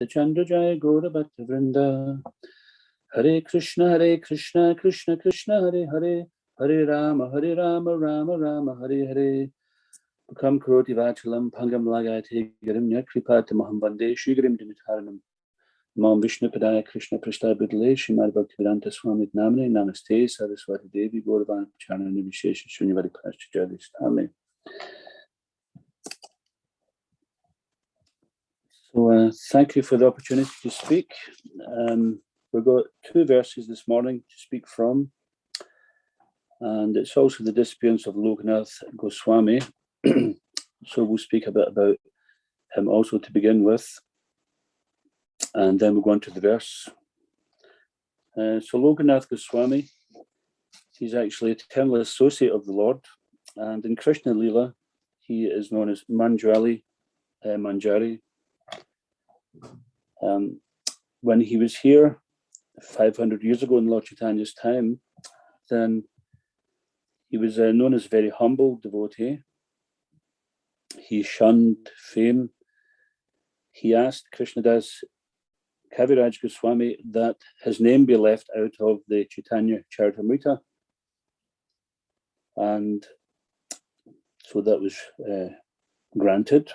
Chandra Jaya Gaura Bhakta Vrinda. Hare Krishna, Krishna Krishna, Hare Hare, Hare Rama, Rama Rama, Hare Hare. Bakam Karoti Vachalam, Pangam Lagate, Garim Yakripata Maham Vande, Shigrim Dimitaranam, Mam Vishnu Padaya Krishna Prashta Bidle, Shimad Bhaktivedanta Swami Namane, Namaste, Saraswati Devi, Gauravan, Charana Vishesha, Shunyavari Pastor Jadis. Amen. So thank you for the opportunity to speak. We've got two verses this morning to speak from, and it's also the disappearance of Lokanath Goswami. So we'll speak a bit about him also to begin with, and then we'll go on to the verse. So Lokanath Goswami, he's actually an eternal associate of the Lord, and in Krishna Lila, he is known as Manjari. When he was here 500 years ago in Lord Chaitanya's time, then he was known as a very humble devotee. He shunned fame. He asked Krishnadas Kaviraj Goswami that his name be left out of the Chaitanya Charitamrita. And so that was granted.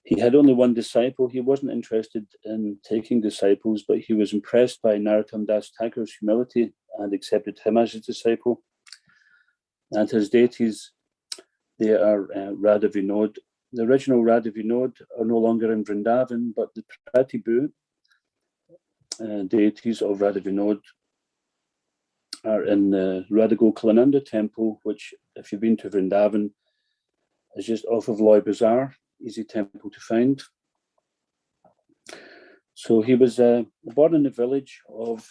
He had only one disciple. He wasn't interested in taking disciples, but he was impressed by Narottam Das Thakur's humility and accepted him as his disciple. And his deities, they are Radha Vinod. The original Radha Vinod are no longer in Vrindavan, but the Pratibhu deities of Radha Vinod are in the Radha Gokulananda temple, which, if you've been to Vrindavan, is just off of Loy Bazaar. Easy temple to find. So he was born in the village of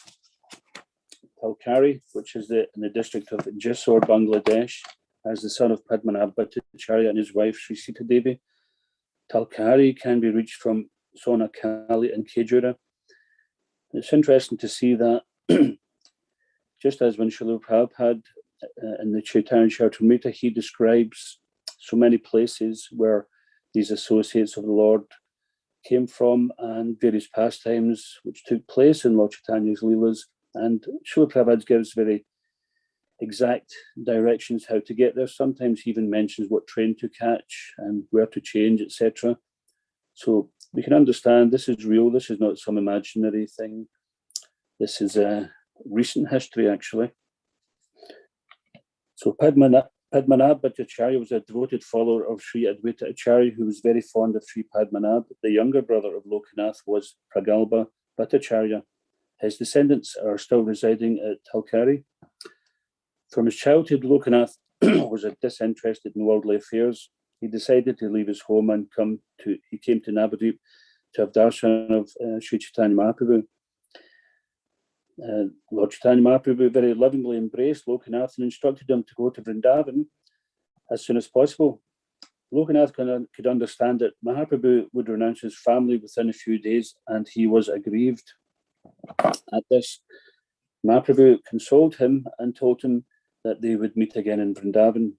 Talkari, which is in the district of Jessore, Bangladesh, as the son of Padmanabh Bhattacharya and his wife Sri Sita Devi. Talkari can be reached from Sonakali and Kejura. It's interesting to see that just as when Srila Prabhupada in the Chaitanya Charitamrita, he describes so many places where these associates of the Lord came from and various pastimes which took place in Lord Chaitanya's Leelas. And Srila Prabhupada gives very exact directions how to get there. Sometimes he even mentions what train to catch and where to change, etc. So we can understand this is real. This is not some imaginary thing. This is a recent history, actually. So Padmanabh Bhattacharya was a devoted follower of Sri Advaita Acharya, who was very fond of Sri Padmanabh. The younger brother of Lokanath was Pragalpa Bhattacharya. His descendants are still residing at Talkari. From his childhood, Lokanath was disinterested in worldly affairs. He decided to leave his home and he came to Navadvip to have darshan of Sri Chaitanya Mahaprabhu. Lord Chaitanya Mahaprabhu very lovingly embraced Lokanath and instructed him to go to Vrindavan as soon as possible. Lokanath could understand that Mahaprabhu would renounce his family within a few days, and he was aggrieved at this. Mahaprabhu consoled him and told him that they would meet again in Vrindavan.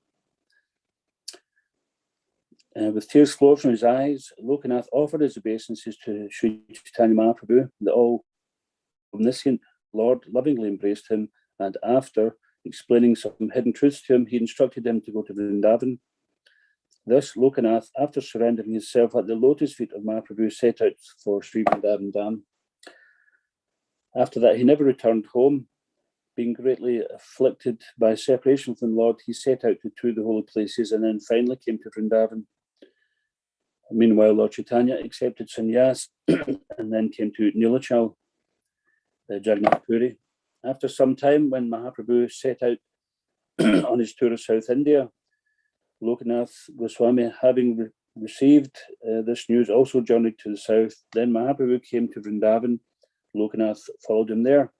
With tears flowing from his eyes, Lokanath offered his obeisances to Sri Chaitanya Mahaprabhu. The all-omniscient Lord lovingly embraced him, and after explaining some hidden truths to him, he instructed him to go to Vrindavan. Thus, Lokanath, after surrendering himself at the lotus feet of Mahaprabhu, set out for Sri Vrindavan Dham. After that, he never returned home. Being greatly afflicted by separation from the Lord, he set out to tour the holy places and then finally came to Vrindavan. Meanwhile, Lord Chaitanya accepted sannyas and then came to Nilachal, Jagannath Puri. After some time, when Mahaprabhu set out on his tour of South India, Lokanath Goswami, having received this news, also journeyed to the south. Then Mahaprabhu came to Vrindavan. Lokanath followed him there.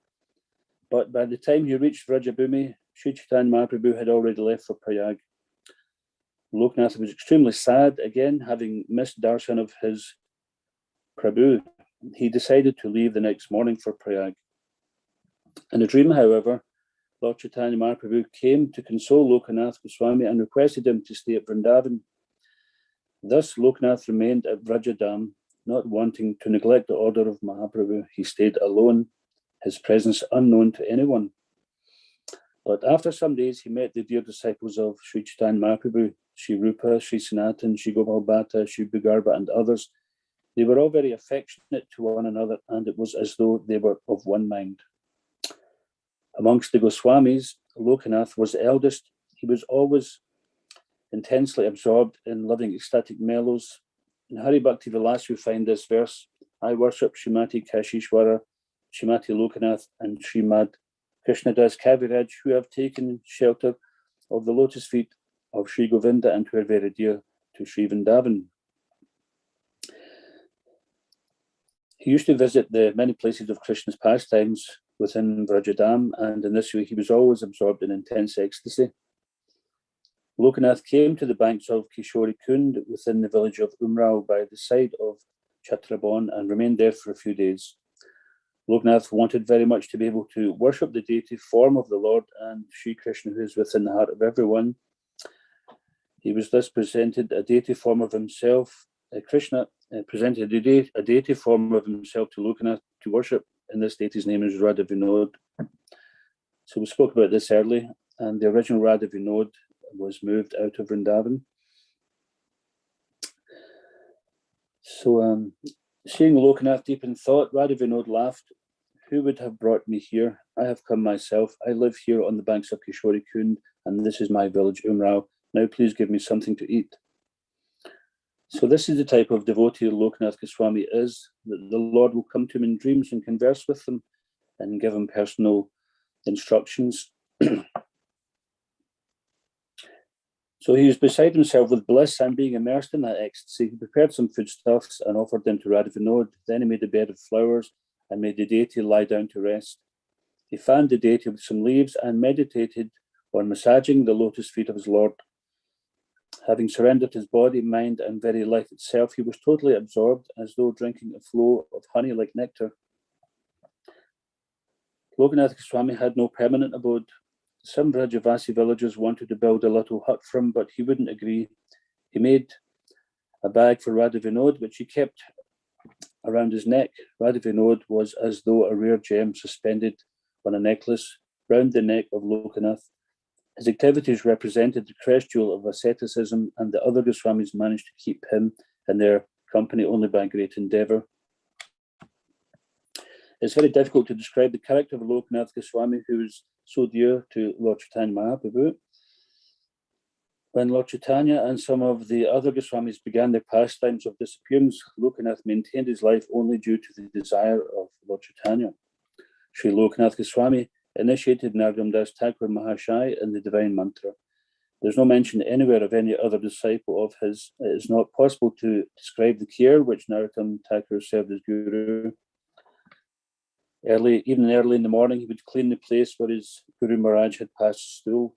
But by the time he reached Vrajabhumi, Sri Chaitanya Mahaprabhu had already left for Prayag. Lokanath was extremely sad, again, having missed darshan of his Prabhu. He decided to leave the next morning for Prayag. In a dream, however, Lord Chaitanya Mahaprabhu came to console Lokanath Goswami and requested him to stay at Vrindavan. Thus, Lokanath remained at Vrajadam. not wanting to neglect the order of Mahaprabhu, he stayed alone, his presence unknown to anyone. But after some days, he met the dear disciples of Sri Chaitanya Mahaprabhu, Sri Rupa, Sri Sanatan, Sri Gopal Bhatta, Sri Bhagarbha, and others. They were all very affectionate to one another, and it was as though they were of one mind. Amongst the Goswamis, Lokanath was the eldest. He was always intensely absorbed in loving ecstatic mellows. In Hari Bhakti Vilas, you find this verse: I worship Srimati Kashishwara, Srimati Lokanath, and Srimad Krishnadas Kaviraj, who have taken shelter of the lotus feet of Sri Govinda and who are very dear to Sri Vrindavan. He used to visit the many places of Krishna's pastimes within Vrajadam, and in this way he was always absorbed in intense ecstasy. Lokanath came to the banks of Kishori Kund within the village of Umrao by the side of Chatrabon and remained there for a few days. Lokanath wanted very much to be able to worship the deity form of the Lord and Sri Krishna, who is within the heart of everyone. He was thus presented a deity form of himself. Krishna presented a deity form of himself to Lokanath to worship, and this deity's name is Radha Vinod. So we spoke about this early, and the original Radha Vinod was moved out of Vrindavan. So seeing Lokanath deep in thought, Radha Vinod laughed. Who would have brought me here? I have come myself. I live here on the banks of Kishori Kund, and this is my village, Umrao. Now please give me something to eat. So this is the type of devotee Lokanath Goswami is, that the Lord will come to him in dreams and converse with him and give him personal instructions. So he was beside himself with bliss and being immersed in that ecstasy. He prepared some foodstuffs and offered them to Radha Vinod. Then he made a bed of flowers and made the deity lie down to rest. He fanned the deity with some leaves and meditated on massaging the lotus feet of his Lord. Having surrendered his body, mind, and very life itself, he was totally absorbed, as though drinking a flow of honey like nectar. Lokanath Goswami had no permanent abode. Some Vrajavasi villagers wanted to build a little hut for him, but he wouldn't agree. He made a bag for Radha Vinod, which he kept around his neck. Radha Vinod was as though a rare gem suspended on a necklace round the neck of Lokanath. His activities represented the crest jewel of asceticism, and the other Goswamis managed to keep him in their company only by great endeavour. It's very difficult to describe the character of Lokanath Goswami, who was so dear to Lord Chaitanya Mahaprabhu. When Lord Chaitanya and some of the other Goswamis began their pastimes of disappearance, Lokanath maintained his life only due to the desire of Lord Chaitanya. Sri Lokanath Goswami initiated Narottam Das Thakur Mahashai in the Divine Mantra. There's no mention anywhere of any other disciple of his. It is not possible to describe the care which Narottam Thakur served as Guru. Early in the morning, he would clean the place where his Guru Maharaj had passed through.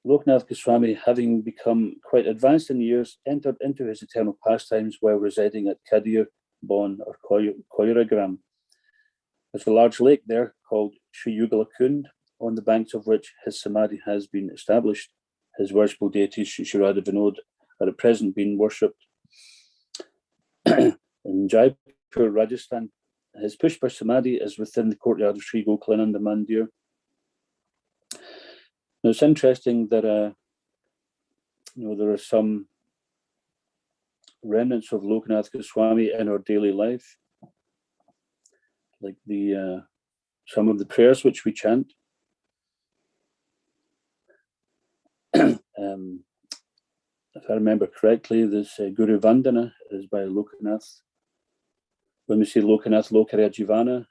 Lokanath Goswami, having become quite advanced in years, entered into his eternal pastimes while residing at Kadir, Bon, or Koiragram. There's a large lake there called Sri Yugala Kund, on the banks of which his samadhi has been established. His worshipful deities, Sri Radha Vinod, are at present being worshipped in Jaipur, Rajasthan. His Pushpa Samadhi is within the courtyard of Sri Gokulananda Mandir. Now it's interesting that there are some remnants of Lokanath Goswami in our daily life, like the some of the prayers which we chant. If I remember correctly, this Guru Vandana is by Lokanath. When we say Lokanath Lokarya Jivana,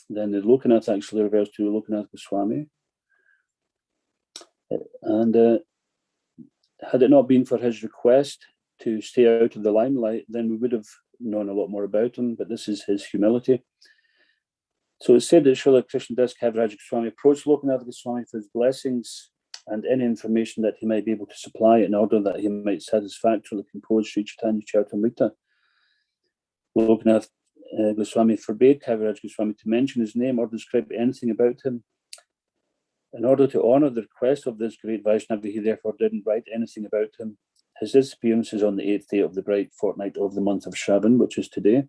then the Lokanath actually refers to Lokanath Goswami. And had it not been for his request to stay out of the limelight, then we would have known a lot more about him, but this is his humility. So it's said that Srila Krishnadas Kaviraj Goswami approached Lokanath Goswami for his blessings and any information that he might be able to supply in order that he might satisfactorily compose Sri Chaitanya Charitamrita. Lokanath Goswami forbade Kaviraj Goswami to mention his name or describe anything about him. In order to honour the request of this great Vaishnava, he therefore didn't write anything about him. His disappearance is on the 8th day of the bright fortnight of the month of Shravan, which is today.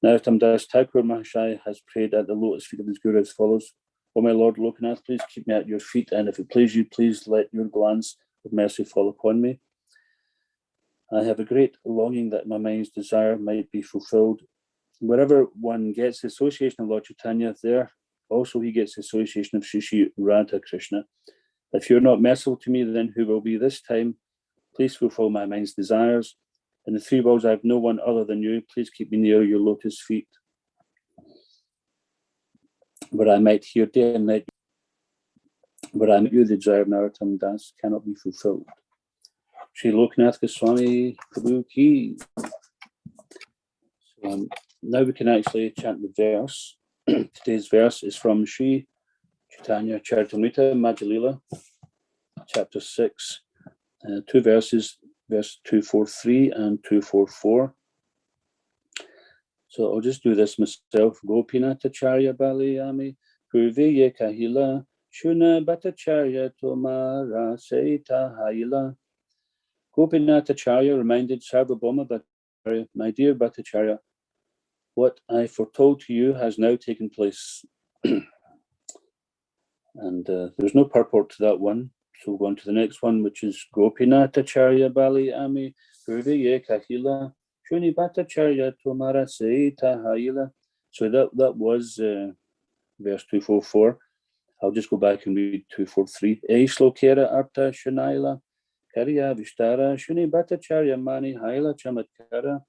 Narottam Das Thakur Mahashaya has prayed at the lotus feet of his Guru as follows. O my Lord Lokanath, please keep me at your feet, and if it please you, please let your glance of mercy fall upon me. I have a great longing that my mind's desire might be fulfilled. Wherever one gets the association of Lord Chaitanya, there also he gets the association of Shri Radha Krishna. If you're not merciful to me, then who will be this time? Please fulfill my mind's desires. In the three worlds, I have no one other than you. Please keep me near your lotus feet, where I might hear day and night. Where I met you, the desire of Narottam Das cannot be fulfilled. Sri Lokanath Goswami Prabhu Ki. So, now we can actually chant the verse. Today's verse is from Sri Chaitanya Charitamrita Madhya-lila, chapter 6, two verses, verse 243 and 244. So I'll just do this myself. Gopinathacharya Balayami Purviye Kahila Shuna Bhattacharya Tomara Seita Haila. Gopinathacharya reminded Sarvabhauma Bhattacharya, my dear Bhattacharya, what I foretold to you has now taken place. And there's no purport to that one. So we'll go on to the next one, which is Gopinathacharya Bali Ami Purviye Kahila Shuni Bhattacharya Tomara Seita Haila. So that was verse 244. I'll just go back and read 243. Eislokera Arta Shanaila Karya Vishtara Shuni Bhattacharya Mani Haila Chamatkara.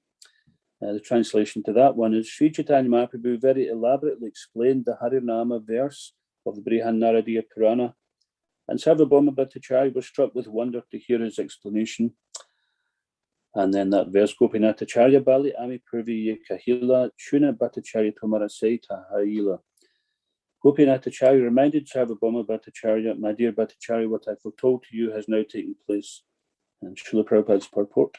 The translation to that one is Sri Chaitanya Mahaprabhu very elaborately explained the Harinama verse of the Brihan Naradiya Purana, and Sarvabhauma Bhattacharya was struck with wonder to hear his explanation. And then that verse, Gopinathacharya Bali Ami Purviye Kahila Shuna Bhattacharya Tomara Seita Haila. Gopinathacharya reminded Sarvabhauma Bhattacharya, my dear Bhattacharya, what I foretold to you has now taken place. And Srila Prabhupada's purport.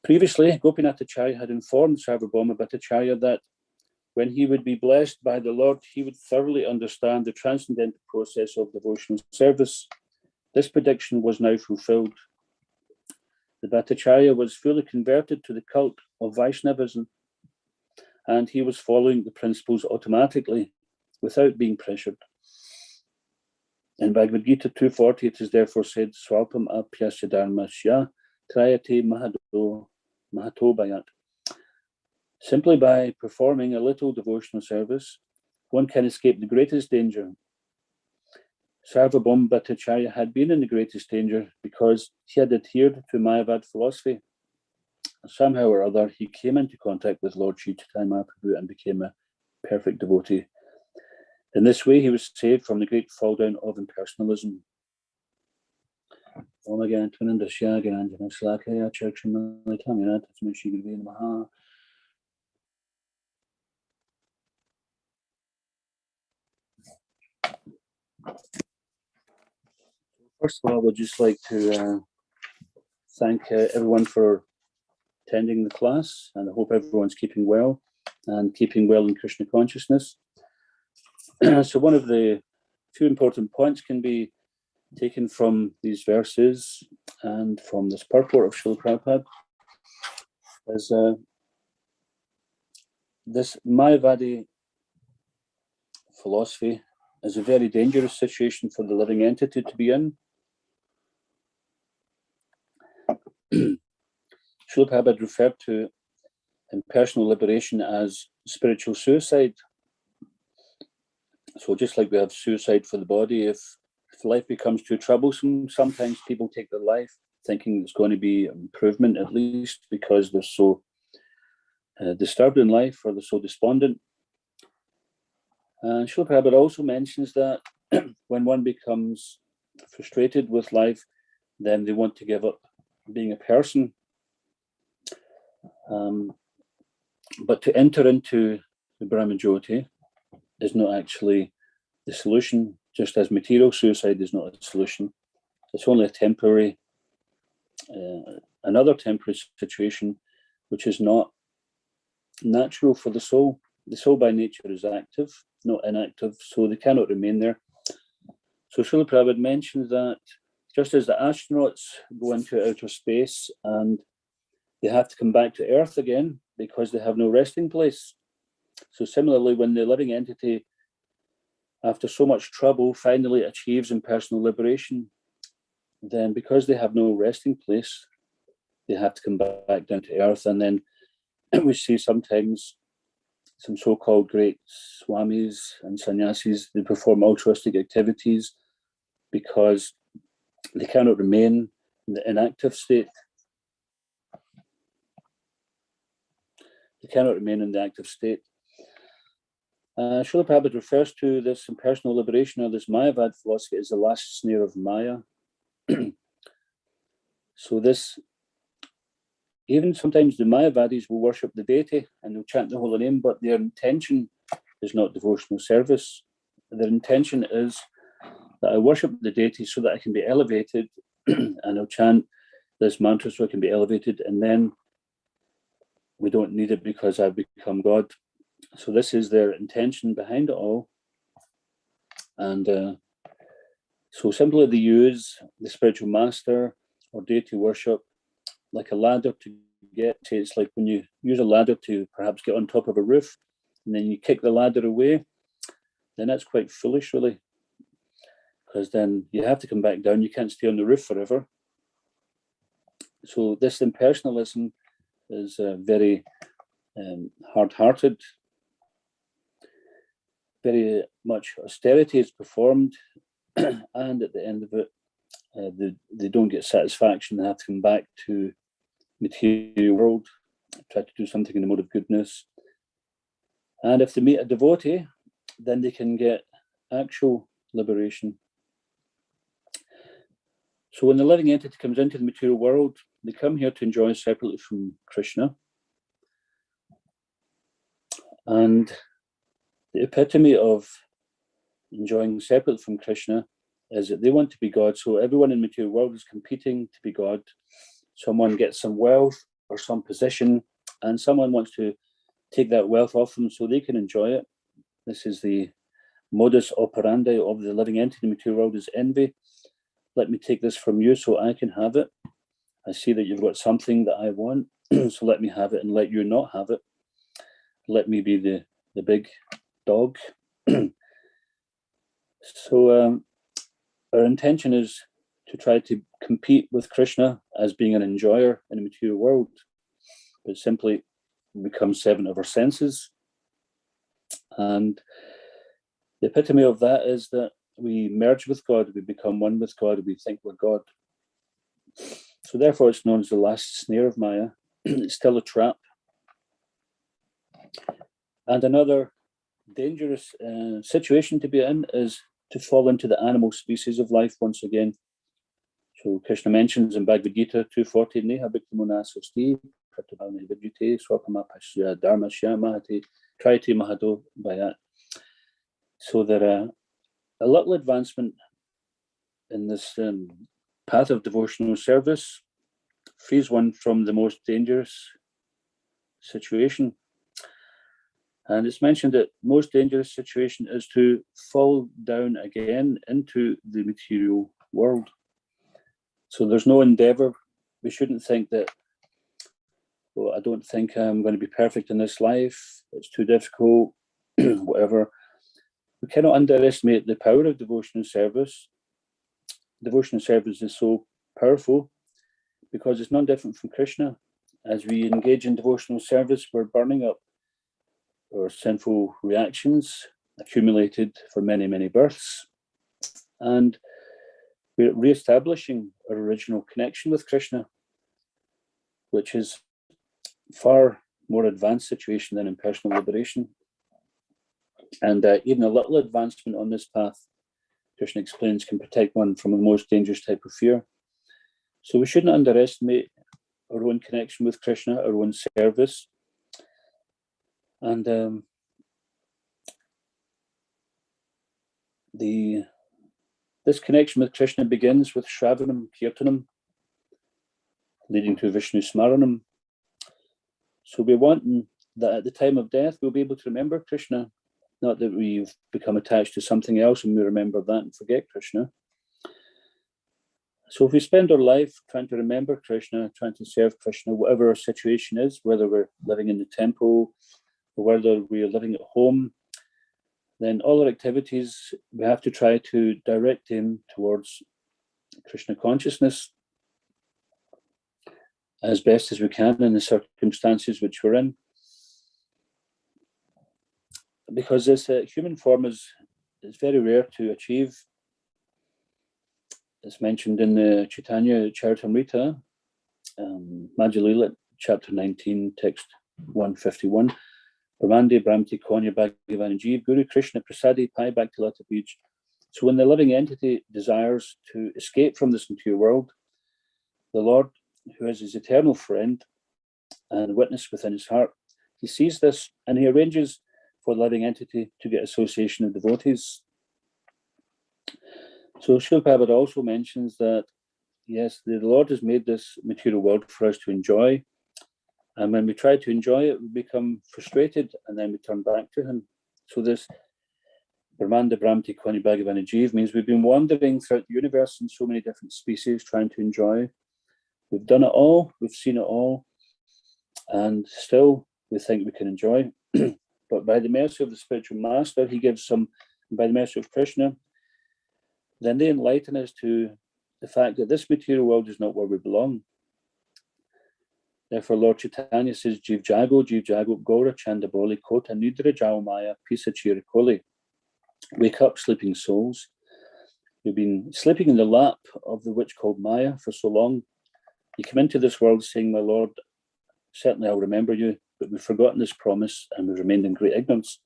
Previously, Gopinathacharya had informed Sarvabhauma Bhattacharya that when he would be blessed by the Lord, he would thoroughly understand the transcendental process of devotional service. This prediction was now fulfilled. The Bhattacharya was fully converted to the cult of Vaishnavism, and he was following the principles automatically, without being pressured. In Bhagavad Gita 240, it is therefore said, Swalpam apyasya dharmasya trayate mahato bayat. Simply by performing a little devotional service, one can escape the greatest danger. Sarvabhauma Bhattacharya had been in the greatest danger because he had adhered to Mayavad philosophy. Somehow or other, he came into contact with Lord Sri Chaitanya Mahaprabhu and became a perfect devotee. In this way, he was saved from the great fall down of impersonalism. First of all, I would just like to thank everyone for attending the class, and I hope everyone's keeping well and keeping well in Krishna consciousness. So one of the few important points can be taken from these verses and from this purport of Srila Prabhupada is this Mayavadi philosophy is a very dangerous situation for the living entity to be in. Srila Prabhupada referred to impersonal liberation as spiritual suicide. So just like we have suicide for the body, if life becomes too troublesome, sometimes people take their life thinking it's going to be improvement, at least because they're so disturbed in life or they're so despondent. And Srila Prabhupada also mentions that when one becomes frustrated with life, then they want to give up being a person. But to enter into the Brahmajyoti is not actually the solution, just as material suicide is not a solution. It's only a temporary, another temporary situation, which is not natural for the soul. The soul by nature is active, not inactive, so they cannot remain there. So Srila Prabhupada mentions that just as the astronauts go into outer space and they have to come back to Earth again because they have no resting place. So similarly, when the living entity, after so much trouble, finally achieves impersonal liberation, then because they have no resting place, they have to come back down to Earth. And then we see sometimes some so-called great swamis and sannyasis, they perform altruistic activities because they cannot remain in the inactive state. They cannot remain in the active state. Srila Prabhupada refers to this impersonal liberation or this Mayavad philosophy as the last snare of Maya. So this, even sometimes the Mayavadis will worship the deity and they'll chant the holy name, but their intention is not devotional service. Their intention is that I worship the deity so that I can be elevated and I'll chant this mantra so I can be elevated, and then we don't need it because I've become God. So this is their intention behind it all. And so simply they use the spiritual master or deity worship like a ladder to get to. It's like when you use a ladder to perhaps get on top of a roof and then you kick the ladder away, then that's quite foolish, really, because then you have to come back down. You can't stay on the roof forever. So this impersonalism is very hard-hearted. Very much austerity is performed, and at the end of it, they don't get satisfaction. They have to come back to material world, try to do something in the mode of goodness. And if they meet a devotee, then they can get actual liberation. So when the living entity comes into the material world, they come here to enjoy separately from Krishna. And the epitome of enjoying separately from Krishna is that they want to be God. So everyone in the material world is competing to be God. Someone gets some wealth or some position, and someone wants to take that wealth off them so they can enjoy it. This is the modus operandi of the living entity in the material world, is envy. Let me take this from you so I can have it. I see that you've got something that I want, so let me have it and let you not have it. Let me be the big dog. So our intention is to try to compete with Krishna as being an enjoyer in the material world, but simply become seven of our senses. And the epitome of that is that we merge with God, we become one with God, we think we're God. So therefore it's known as the last snare of Maya. It's still a trap. And another dangerous situation to be in is to fall into the animal species of life once again. So Krishna mentions in Bhagavad Gita 240, Neha Bhiktamuna Sosti, Pratabhavani Vidyute, Swapamapashya Dharmasya Mahati, Trayati Mahado Bhayat. So there a little advancement in this path of devotional service frees one from the most dangerous situation. And it's mentioned that most dangerous situation is to fall down again into the material world. So there's no endeavor. We shouldn't think that, well, I don't think I'm going to be perfect in this life. It's too difficult, whatever. We cannot underestimate the power of devotional service. Devotional service is so powerful because it's not different from Krishna. As we engage in devotional service, we're burning up our sinful reactions accumulated for many, many births. And we're re-establishing our original connection with Krishna, which is far more advanced situation than impersonal liberation. And even a little advancement on this path, Krishna explains, can protect one from the most dangerous type of fear. So we shouldn't underestimate our own connection with Krishna, our own service. And this connection with Krishna begins with Shravanam Kirtanam, leading to Vishnu Smaranam. So we want that at the time of death, we'll be able to remember Krishna, not that we've become attached to something else and we remember that and forget Krishna. So if we spend our life trying to remember Krishna, trying to serve Krishna, whatever our situation is, whether we're living in the temple or whether we're living at home, then all our activities, we have to try to direct them towards Krishna consciousness as best as we can in the circumstances which we're in. Because this human form is very rare to achieve. It's mentioned in the Chaitanya Charitamrita, Madhya Lila, chapter 19, text 151. Brahmande Brahmati Konya Bhagavan Jeev Guru Krishna Prasadi Pai Bhaktilata Bij. So when the living entity desires to escape from this material world, the Lord, who is his eternal friend and witness within his heart, he sees this and he arranges for the living entity to get association of devotees. So Srila Prabhupada also mentions that, yes, the Lord has made this material world for us to enjoy. And when we try to enjoy it, we become frustrated and then we turn back to him. So this Brahmanda Brahmati Kwani Bhagavana Jeev means we've been wandering throughout the universe in so many different species trying to enjoy. We've done it all, we've seen it all, and still we think we can enjoy. But by the mercy of the spiritual master, he gives some, by the mercy of Krishna, then they enlighten us to the fact that this material world is not where we belong. Therefore, Lord Chaitanya says, Jiv Jago, Gaura, Chandaboli, Kota, Nidra, Jao Maya, Pisa Chirikoli. Wake up, sleeping souls. You've been sleeping in the lap of the witch called Maya for so long. You come into this world saying, my Lord, certainly I'll remember you, but we've forgotten this promise and we've remained in great ignorance.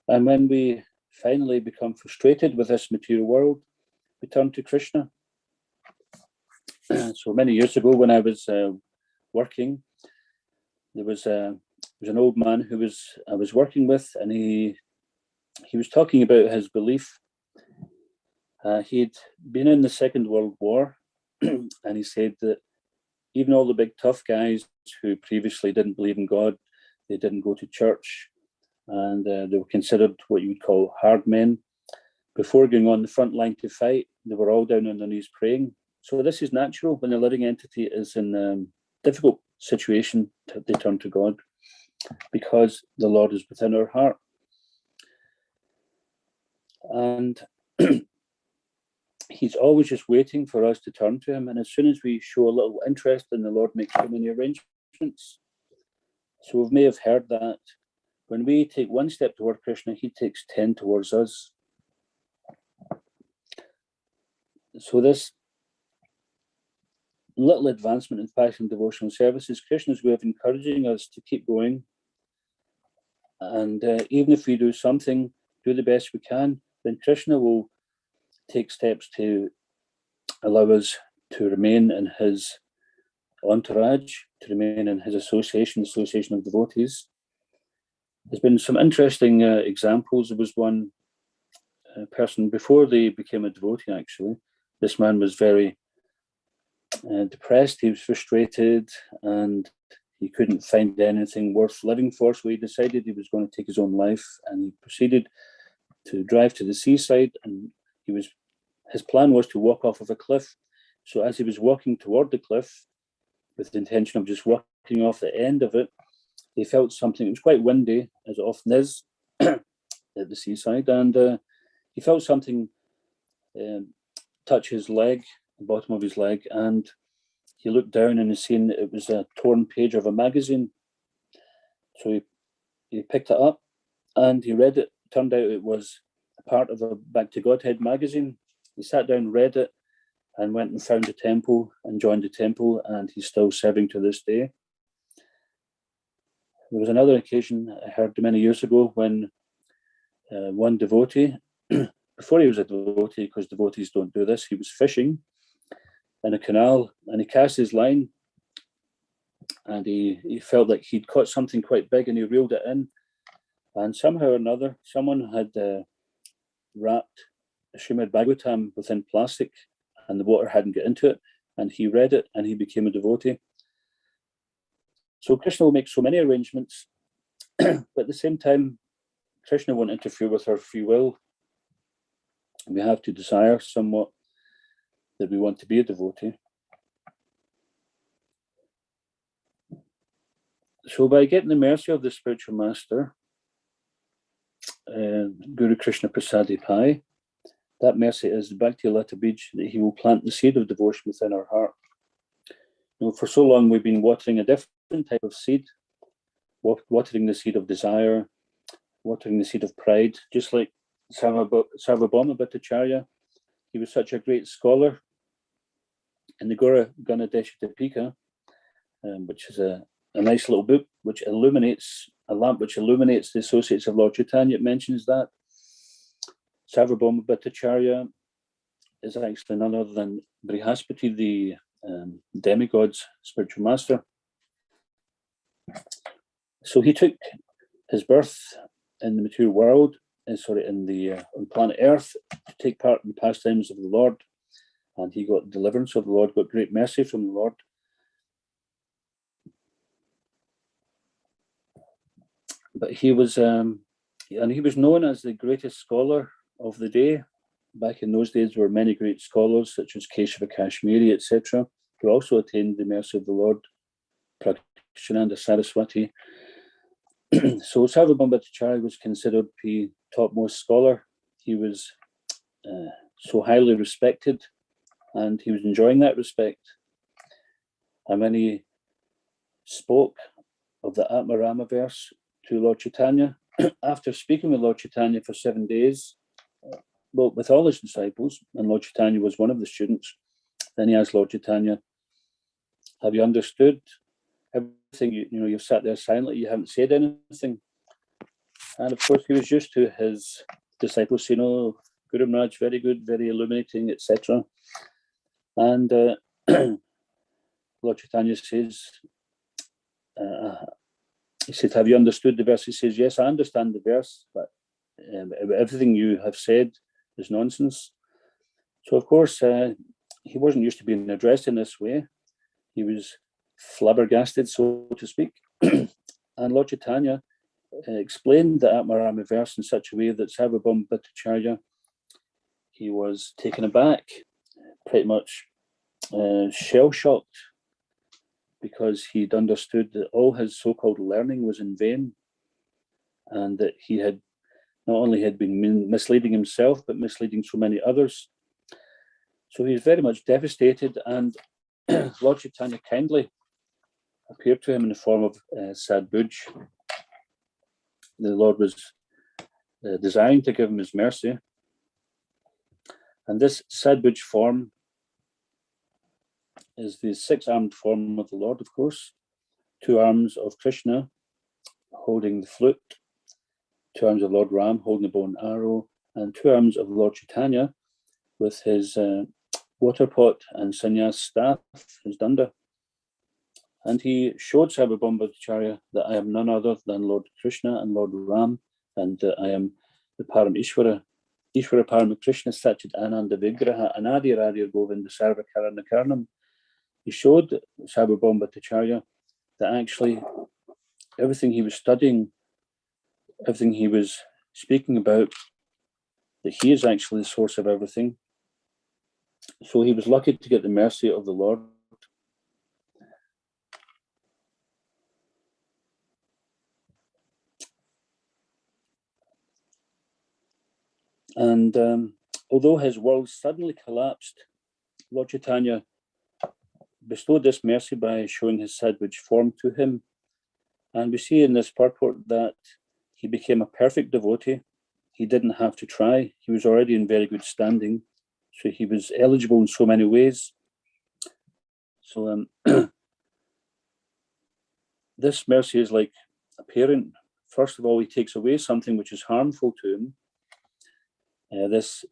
And when we finally become frustrated with this material world, we turn to Krishna. So many years ago when I was working, there was an old man who I was working with, and he was talking about his belief. He'd been in the Second World War, and he said that even all the big tough guys who previously didn't believe in God, they didn't go to church, and they were considered what you would call hard men. Before going on the front line to fight, they were all down on their knees praying. So this is natural. When the living entity is in a difficult situation, they turn to God because the Lord is within our heart. And he's always just waiting for us to turn to him. And as soon as we show a little interest, then the Lord makes so many arrangements. So we may have heard that when we take one step toward Krishna, he takes 10 towards us. So this little advancement in passion devotional service is Krishna's way of encouraging us to keep going. And even if we do something, do the best we can, then Krishna will take steps to allow us to remain in his entourage, to remain in his association of devotees. There's been some interesting examples. There was one person before they became a devotee, actually. This man was very depressed, he was frustrated, and he couldn't find anything worth living for, so he decided he was going to take his own life, and he proceeded to drive to the seaside, and his plan was to walk off of a cliff. So as he was walking toward the cliff with the intention of just walking off the end of it, he felt something. It was quite windy, as it often is at the seaside, and he felt something touch his leg, the bottom of his leg, and he looked down and he seen it was a torn page of a magazine. So he picked it up and he read it. Turned out it was a part of a Back to Godhead magazine. He sat down, read it, and went and found a temple and joined the temple, and he's still serving to this day. There was another occasion I heard many years ago when one devotee, before he was a devotee, because devotees don't do this, he was fishing in a canal and he cast his line and he felt like he'd caught something quite big and he reeled it in, and somehow or another someone had wrapped Srimad Bhagavatam within plastic and the water hadn't got into it, and he read it and he became a devotee. So Krishna will make so many arrangements, but at the same time Krishna won't interfere with our free will. We have to desire somewhat. that we want to be a devotee. So by getting the mercy of the spiritual master, Guru Krishna Prasadi Pai, that mercy is the Bhakti Lata Bij, that he will plant the seed of devotion within our heart. You know, for so long we've been watering a different type of seed, watering the seed of desire, watering the seed of pride, just like Sarvabhauma Bhattacharya. He was such a great scholar in the Gora Ganadesha Dipika, which is a nice little book which illuminates, a lamp which illuminates the associates of Lord Chaitanya. It mentions that Sarvabhauma Bhattacharya is actually none other than Brihaspati, the demigod's spiritual master. So he took his birth in the material world, on planet Earth, to take part in the pastimes of the Lord, and he got deliverance of the Lord, got great mercy from the Lord. But he was known as the greatest scholar of the day. Back in those days, there were many great scholars, such as Keshava Kashmiri, etc., who also attained the mercy of the Lord, Prakshananda Saraswati. So Sarvabhauma Bhattacharya was considered the topmost scholar. He was so highly respected, and he was enjoying that respect. And when he spoke of the Atmarama verse to Lord Chaitanya, after speaking with Lord Chaitanya for 7 days, well, with all his disciples, and Lord Chaitanya was one of the students, then he asked Lord Chaitanya, have you understood everything? You've sat there silently, you haven't said anything. And of course, he was used to his disciples saying, oh, Guru Maharaj, very good, very illuminating, etc. And Lord Chaitanya says, he said, have you understood the verse? He says, yes, I understand the verse, but everything you have said is nonsense. So, of course, he wasn't used to being addressed in this way. He was flabbergasted, so to speak. And Lord Chaitanya explained the Atmarama verse in such a way that Sarvabhauma Bhattacharya, he was taken aback, pretty much shell-shocked, because he'd understood that all his so-called learning was in vain, and that he had not only had been misleading himself, but misleading so many others. So he's very much devastated, and Lord Chaitanya kindly appeared to him in the form of Sadbuj. The Lord was desiring to give him his mercy. And this Sadbuj form is the 6-armed form of the Lord, of course. 2 arms of Krishna holding the flute, 2 arms of Lord Ram holding the bow and arrow, and 2 arms of Lord Chaitanya with his water pot and sannyas staff, his danda. And he showed Sarvabhauma Bhattacharya that I am none other than Lord Krishna and Lord Ram, and I am the Param Ishvara, Ishvara Parama Krishna Satchit Ananda Vigraha Anadi Radir Govinda Sarva Karana Karnam. He showed Sarvabhauma Bhattacharya that actually everything he was studying, everything he was speaking about, that he is actually the source of everything. So he was lucky to get the mercy of the Lord. And although his world suddenly collapsed, Lord Chaitanya bestowed this mercy by showing his Sadbuj form to him. And we see in this purport that he became a perfect devotee. He didn't have to try. He was already in very good standing. So he was eligible in so many ways. So this mercy is like a parent. First of all, he takes away something which is harmful to him. This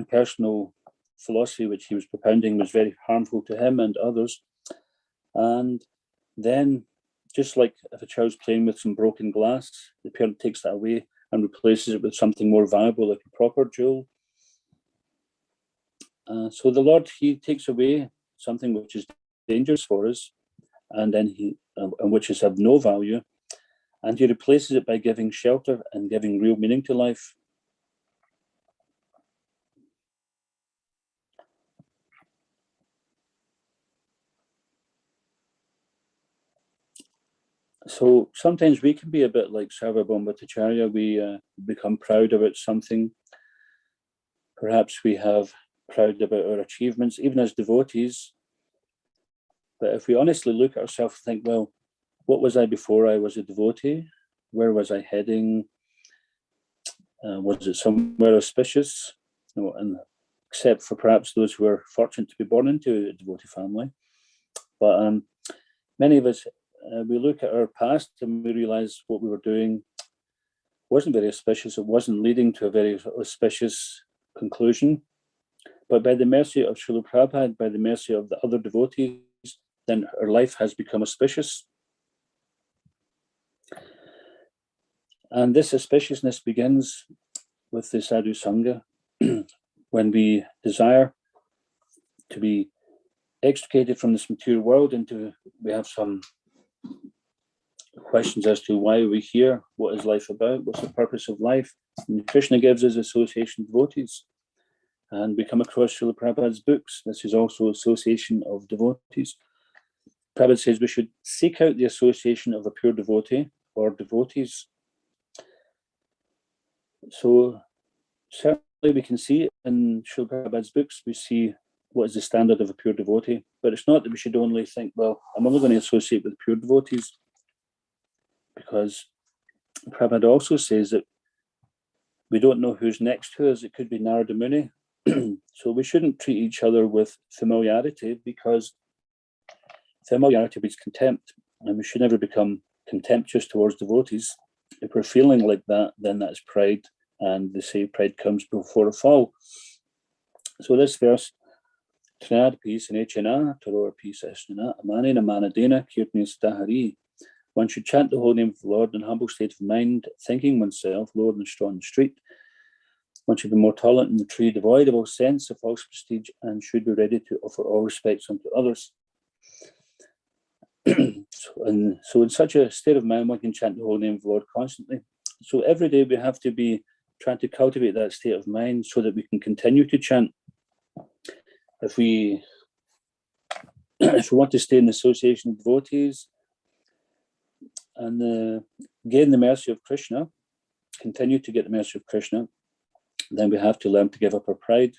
personal philosophy which he was propounding was very harmful to him and others. And then, just like if a child's playing with some broken glass, the parent takes that away and replaces it with something more valuable, like a proper jewel. So the Lord, he takes away something which is dangerous for us, and then and which is of no value, and he replaces it by giving shelter and giving real meaning to life. So sometimes we can be a bit like Sarvabhauma Bhattacharya. We become proud about something. Perhaps we have proud about our achievements, even as devotees. But if we honestly look at ourselves and think, well, what was I before I was a devotee? Where was I heading? Was it somewhere auspicious? And except for perhaps those who are fortunate to be born into a devotee family. But many of us, we look at our past and we realize what we were doing wasn't very auspicious. It wasn't leading to a very auspicious conclusion. But by the mercy of Srila Prabhupada, by the mercy of the other devotees, then our life has become auspicious. And this auspiciousness begins with the sadhu sangha. When we desire to be extricated from this material world we have some questions as to why are we here, what is life about, what's the purpose of life. And Krishna gives us association of devotees. And we come across Srila Prabhupada's books. This is also association of devotees. Prabhupada says we should seek out the association of a pure devotee or devotees. So certainly we can see in Srila Prabhupada's books, we see what is the standard of a pure devotee. But it's not that we should only think, well, I'm only going to associate with pure devotees. Because Prabhupada also says that we don't know who's next to us. It could be Narada Muni. So we shouldn't treat each other with familiarity, because familiarity breeds contempt, and we should never become contemptuous towards devotees. If we're feeling like that, then that's pride, and they say pride comes before a fall. So this verse, Trinadapi Sanechana, Tarorapi Sesnana, Amanina Manadena, Kirtni Stahari. One should chant the holy name of the Lord in a humble state of mind, thinking oneself Lord and straw in the street. One should be more tolerant in the tree, devoid of all sense of false prestige, and should be ready to offer all respects unto others. So in such a state of mind, one can chant the holy name of the Lord constantly. So every day we have to be trying to cultivate that state of mind so that we can continue to chant. If we want to stay in the association of devotees and gain the mercy of Krishna, continue to get the mercy of Krishna, then we have to learn to give up our pride.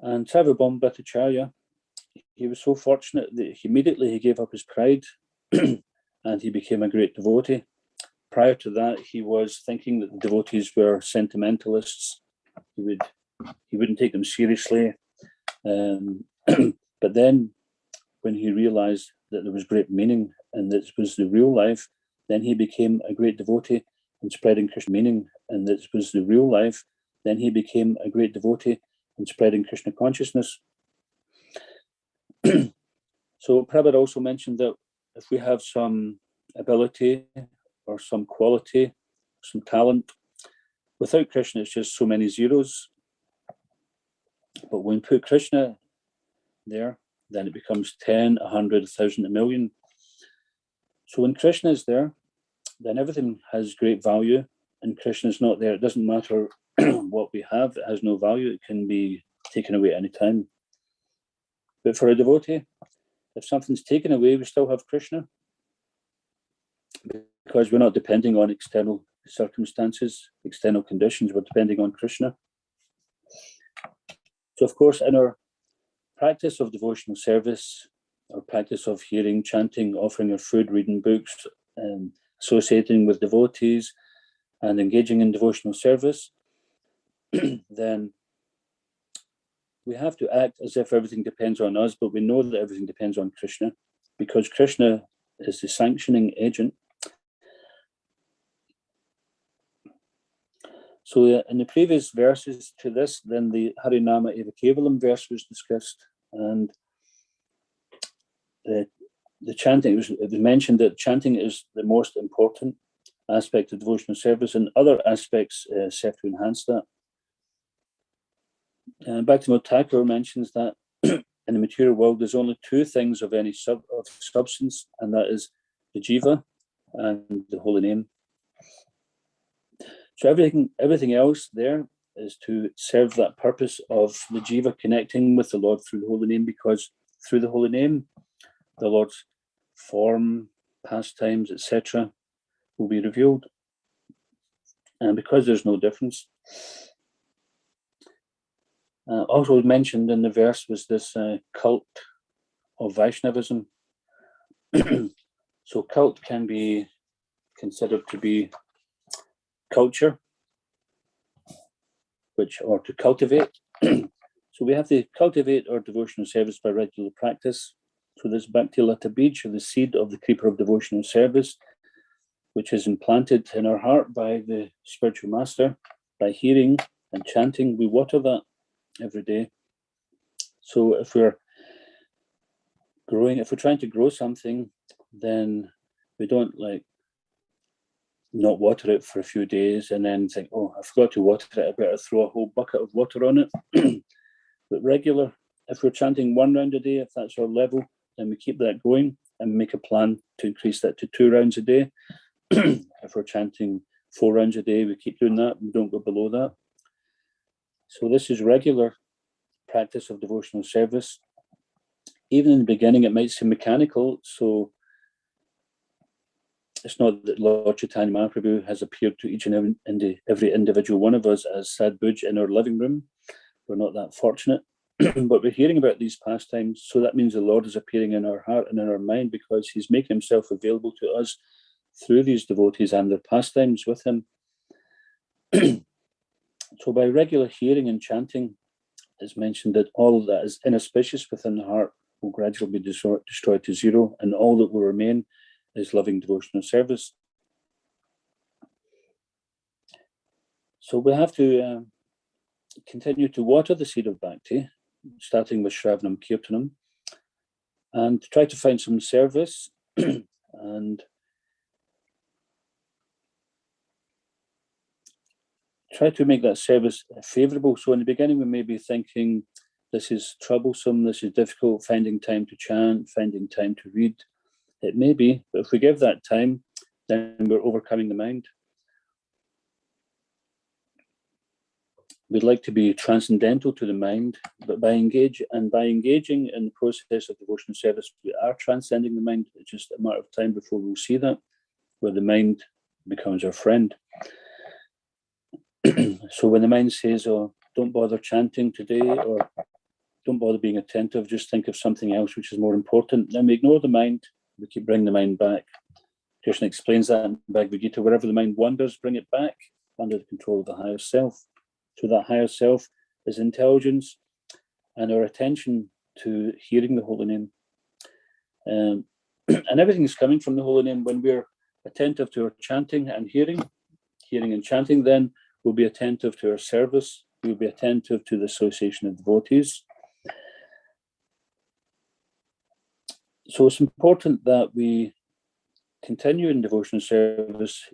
And Sarvabhauma Bhattacharya, he was so fortunate that immediately he gave up his pride and he became a great devotee. Prior to that, he was thinking that the devotees were sentimentalists. He wouldn't take them seriously. But then when he realized that there was great meaning and this was the real life, then he became a great devotee in spreading Krishna meaning, and this was the real life. Then he became a great devotee in spreading Krishna consciousness. So Prabhupada also mentioned that if we have some ability or some quality, some talent, without Krishna it's just so many zeros. But when we put Krishna there, then it becomes 10, 100, 1,000, a million. So when Krishna is there, then everything has great value, and Krishna is not there. It doesn't matter what we have, it has no value. It can be taken away any time. But for a devotee, if something's taken away, we still have Krishna, because we're not depending on external circumstances, external conditions. We're depending on Krishna. So of course, in our practice of devotional service, our practice of hearing, chanting, offering our food, reading books, associating with devotees, and engaging in devotional service, then we have to act as if everything depends on us, but we know that everything depends on Krishna, because Krishna is the sanctioning agent. So in the previous verses to this, then the Harinama Eva Kevalam verse was discussed, and the chanting, it was mentioned that chanting is the most important aspect of devotional service, and other aspects serve to enhance that. Bhaktivedanta Thakur mentions that in the material world there's only two things of any substance, and that is the jiva and the holy name. So everything else there is to serve that purpose of the jiva connecting with the Lord through the holy name, because through the holy name, the Lord's form, pastimes, etc., will be revealed. And because there's no difference, also mentioned in the verse was this cult of Vaishnavism. So cult can be considered to be culture, or to cultivate. So we have to cultivate our devotional service by regular practice. So this Bhakti Lata Bij, or the seed of the creeper of devotional service, which is implanted in our heart by the spiritual master, by hearing and chanting, we water that every day. So if we're trying to grow something, then we don't not water it for a few days and then think, oh, I forgot to water it, I better throw a whole bucket of water on it. But regular, if we're chanting 1 round a day, if that's our level, then we keep that going and make a plan to increase that to 2 rounds a day. If we're chanting 4 rounds a day, we keep doing that, we don't go below that. So this is regular practice of devotional service. Even in the beginning, it might seem mechanical, so it's not that Lord Chaitanya Mahaprabhu has appeared to each and every individual one of us as Sadbuj in our living room. We're not that fortunate, but we're hearing about these pastimes, so that means the Lord is appearing in our heart and in our mind because he's making himself available to us through these devotees and their pastimes with him. So by regular hearing and chanting, it's mentioned that all that is inauspicious within the heart will gradually be destroyed to zero, and all that will remain is loving devotional service. So we have to continue to water the seed of bhakti, starting with Shravanam Kirtanam, and try to find some service and try to make that service favourable. So in the beginning, we may be thinking, this is troublesome, this is difficult, finding time to chant, finding time to read. It may be, but if we give that time, then we're overcoming the mind. We'd like to be transcendental to the mind, but by engaging in the process of devotional service, we are transcending the mind. It's just a matter of time before we'll see that, where the mind becomes our friend. So when the mind says, oh, don't bother chanting today, or don't bother being attentive, just think of something else which is more important, then we ignore the mind, we keep bringing the mind back. Krishna explains that in Bhagavad Gita, wherever the mind wanders, bring it back under the control of the higher self. So that higher self is intelligence and our attention to hearing the holy name. And everything is coming from the holy name. When we're attentive to our chanting and hearing and chanting, then we'll be attentive to our service. We'll be attentive to the association of devotees. So it's important that we continue in devotional service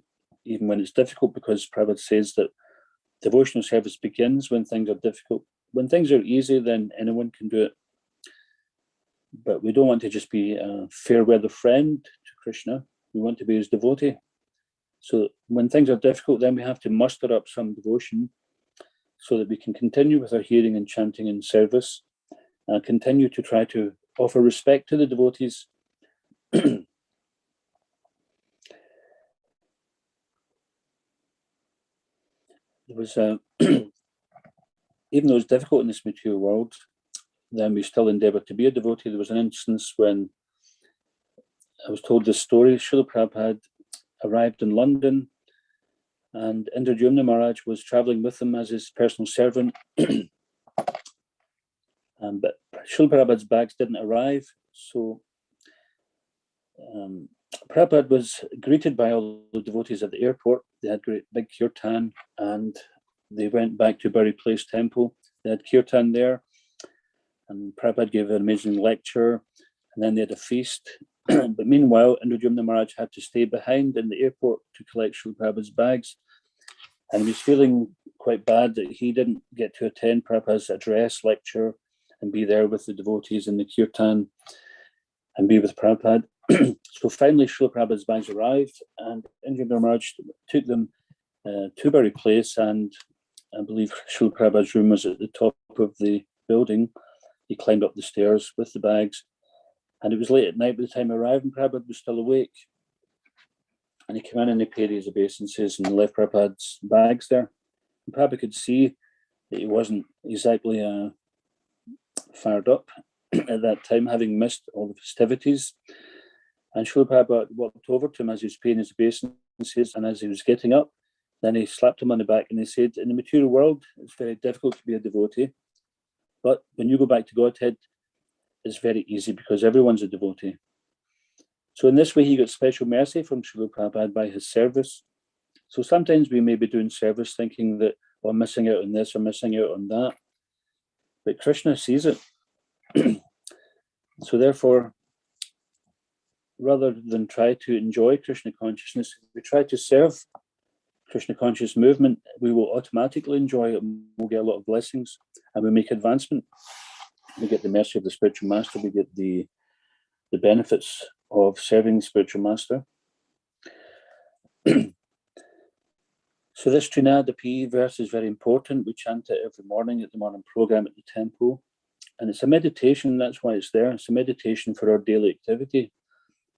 even when it's difficult, because Prabhupada says that devotional service begins when things are difficult. When things are easy, then anyone can do it. But we don't want to just be a fair weather friend to Krishna. We want to be his devotee. So when things are difficult, then we have to muster up some devotion so that we can continue with our hearing and chanting and service, and continue to try to offer respect to the devotees. There was even though it's difficult in this material world, then we still endeavour to be a devotee. There was an instance when I was told this story. Srila Prabhupada arrived in London, and Indradyumna Maharaj was travelling with him as his personal servant. But Srila Prabhupada's bags didn't arrive, so Prabhupada was greeted by all the devotees at the airport. They had great big kirtan, and they went back to Bury Place Temple. They had kirtan there, and Prabhupada gave an amazing lecture, and then they had a feast. But meanwhile, Indradyumna Maharaj had to stay behind in the airport to collect Srila Prabhupada's bags, and he was feeling quite bad that he didn't get to attend Prabhupada's address, lecture, and be there with the devotees in the kirtan and be with Prabhupada. So finally, Srila Prabhupada's bags arrived, and Indradyumna Maharaj took them to Bury Place, and I believe Srila Prabhupada's room was at the top of the building. He climbed up the stairs with the bags, and it was late at night by the time I arrived, and Prabhupada was still awake. And he came in and he paid his obeisances and left Prabhupada's bags there. And Prabhupada could see that he wasn't exactly fired up at that time, having missed all the festivities. And Srila Prabhupada walked over to him as he was paying his obeisances, and as he was getting up, then he slapped him on the back and he said, in the material world, it's very difficult to be a devotee. But when you go back to Godhead, it's very easy because everyone's a devotee. So in this way, he got special mercy from Srila Prabhupada by his service. So sometimes we may be doing service thinking that, oh, I'm missing out on this or missing out on that. But Krishna sees it. So therefore, rather than try to enjoy Krishna consciousness, if we try to serve Krishna conscious movement, we will automatically enjoy it. We'll get a lot of blessings and we make advancement. We get the mercy of the spiritual master. We get the benefits of serving the spiritual master. So this Trinadapi verse is very important. We chant it every morning at the morning program at the temple. And it's a meditation, that's why it's there. It's a meditation for our daily activity.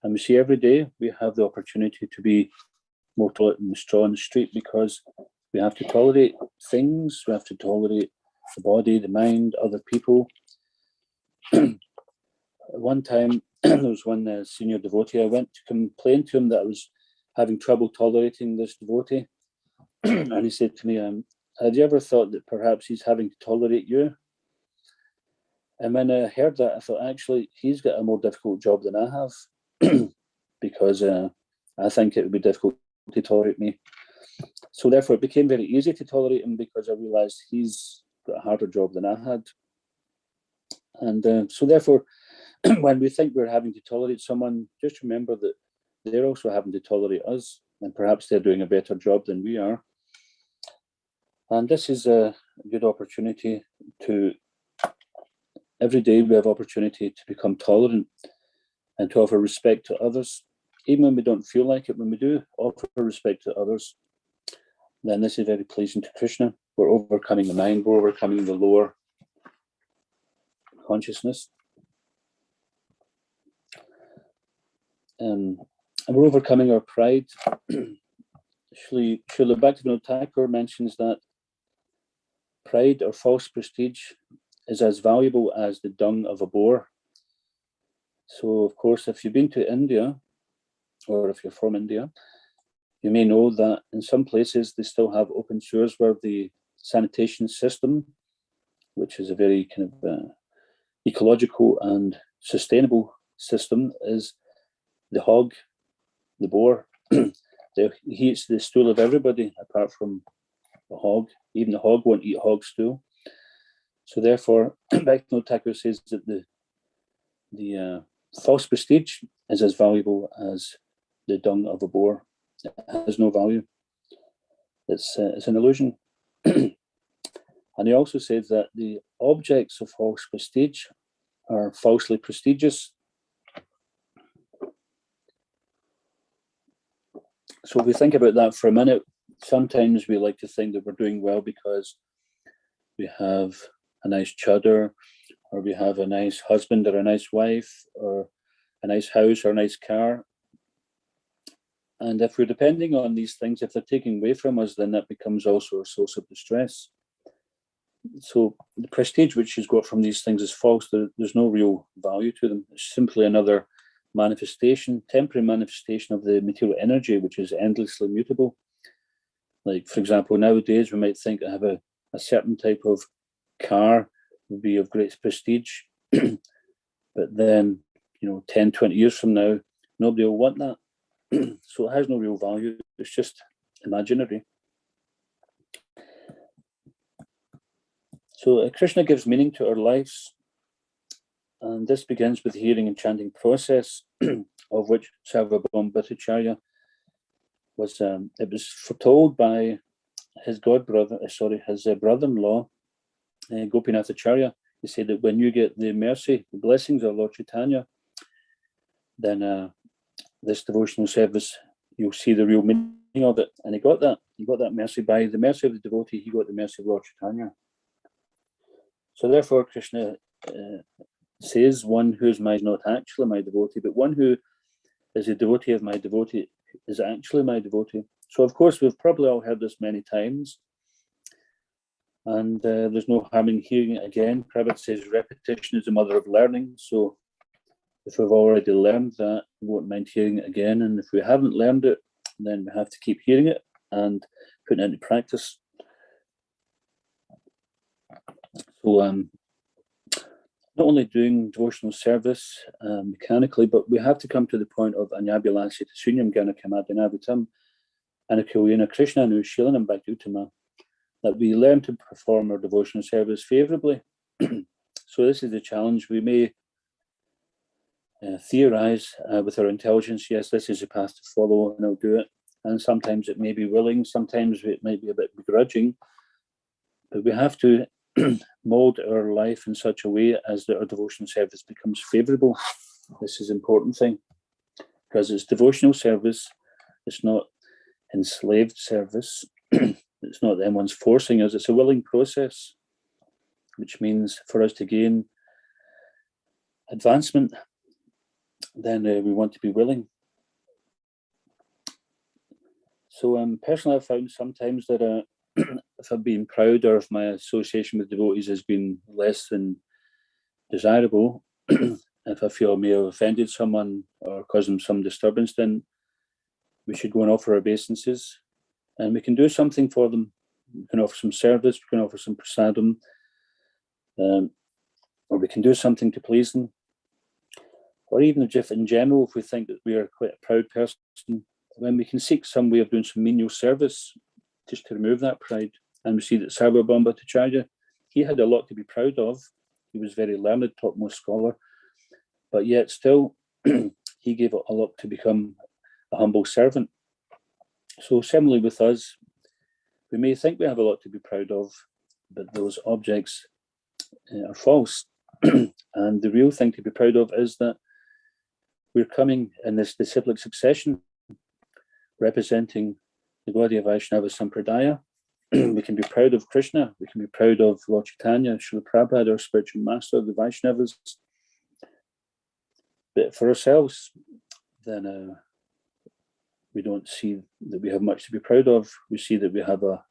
And we see every day we have the opportunity to be more tolerant and straw in the street because we have to tolerate things, we have to tolerate the body, the mind, other people. One time, there was one senior devotee, I went to complain to him that I was having trouble tolerating this devotee. And he said to me, have you ever thought that perhaps he's having to tolerate you? And when I heard that, I thought, actually, he's got a more difficult job than I have because I think it would be difficult to tolerate me. So therefore, it became very easy to tolerate him because I realized he's got a harder job than I had. And so therefore, when we think we're having to tolerate someone, just remember that they're also having to tolerate us, and perhaps they're doing a better job than we are. And this is a good opportunity to, every day we have opportunity to become tolerant and to offer respect to others. Even when we don't feel like it, when we do offer respect to others, then this is very pleasing to Krishna. We're overcoming the mind, we're overcoming the lower consciousness. And we're overcoming our pride. Srila Bhaktivedanta Thakur mentions that pride or false prestige is as valuable as the dung of a boar. So, of course, if you've been to India, or if you're from India, you may know that in some places they still have open sewers where the sanitation system, which is a very kind of ecological and sustainable system, is the hog, the boar. He eats the stool of everybody apart from the hog. Even the hog won't eat hog stool. So therefore, Bhaktivedanta Thakur says that the false prestige is as valuable as the dung of a boar. It has no value. It's an illusion. And he also says that the objects of false prestige are falsely prestigious. So if we think about that for a minute, sometimes we like to think that we're doing well because we have a nice chudder, or we have a nice husband or a nice wife, or a nice house or a nice car. And if we're depending on these things, if they're taken away from us, then that becomes also a source of distress. So the prestige which is got from these things is false. There's no real value to them. It's simply another manifestation, temporary manifestation of the material energy, which is endlessly mutable. Like, for example, nowadays we might think I have a certain type of car would be of great prestige, but then, 10, 20 years from now, nobody will want that. So it has no real value. It's just imaginary. So Krishna gives meaning to our lives. And this begins with the hearing and chanting process, of which Sarvabhauma Bhattacharya was, it was foretold by his brother-in-law, Gopinath Acharya. He said that when you get the mercy, the blessings of Lord Chaitanya, then this devotional service, you'll see the real meaning of it. And he got that mercy. By the mercy of the devotee, he got the mercy of Lord Chaitanya. So therefore, Krishna says, one who is not actually my devotee, but one who is a devotee of my devotee, is actually my devotee. So, of course, we've probably all heard this many times, and there's no harm in hearing it again. Prabhupada says repetition is the mother of learning. So if we've already learned that, we won't mind hearing it again. And if we haven't learned it, then we have to keep hearing it and putting it into practice. So not only doing devotional service mechanically, but we have to come to the point of Anyabhilasya Sunyam Gana Kamadinavitam Anakulyana Krishna Nushilanam Bhaktivedanta, that we learn to perform our devotional service favorably. So this is the challenge. We may theorize with our intelligence, yes, this is the path to follow, and I'll do it. And sometimes it may be willing, sometimes it might be a bit begrudging, but we have to mold our life in such a way as that our devotional service becomes favorable. This is an important thing, because it's devotional service, it's not enslaved service. It's not that anyone's forcing us, it's a willing process, which means for us to gain advancement, then we want to be willing. So personally, I've found sometimes that if I've been proud, or if my association with devotees has been less than desirable, if I feel I may have offended someone or caused them some disturbance, then we should go and offer obeisances, and we can do something for them. We can offer some service, we can offer some prasadam, or we can do something to please them. Or even if in general, if we think that we are quite a proud person, then we can seek some way of doing some menial service just to remove that pride. And we see that Sarvabhauma Bhattacharya, he had a lot to be proud of. He was very learned, topmost scholar, but yet still he gave a lot to become a humble servant. So similarly with us, we may think we have a lot to be proud of, but those objects are false. And the real thing to be proud of is that we're coming in this disciplic succession, representing the Gaudiya Vaishnava Sampradaya. We can be proud of Krishna, we can be proud of Lord Chaitanya, Srila Prabhupada, our spiritual master, the Vaishnavas. But for ourselves, then we don't see that we have much to be proud of. We see that we have a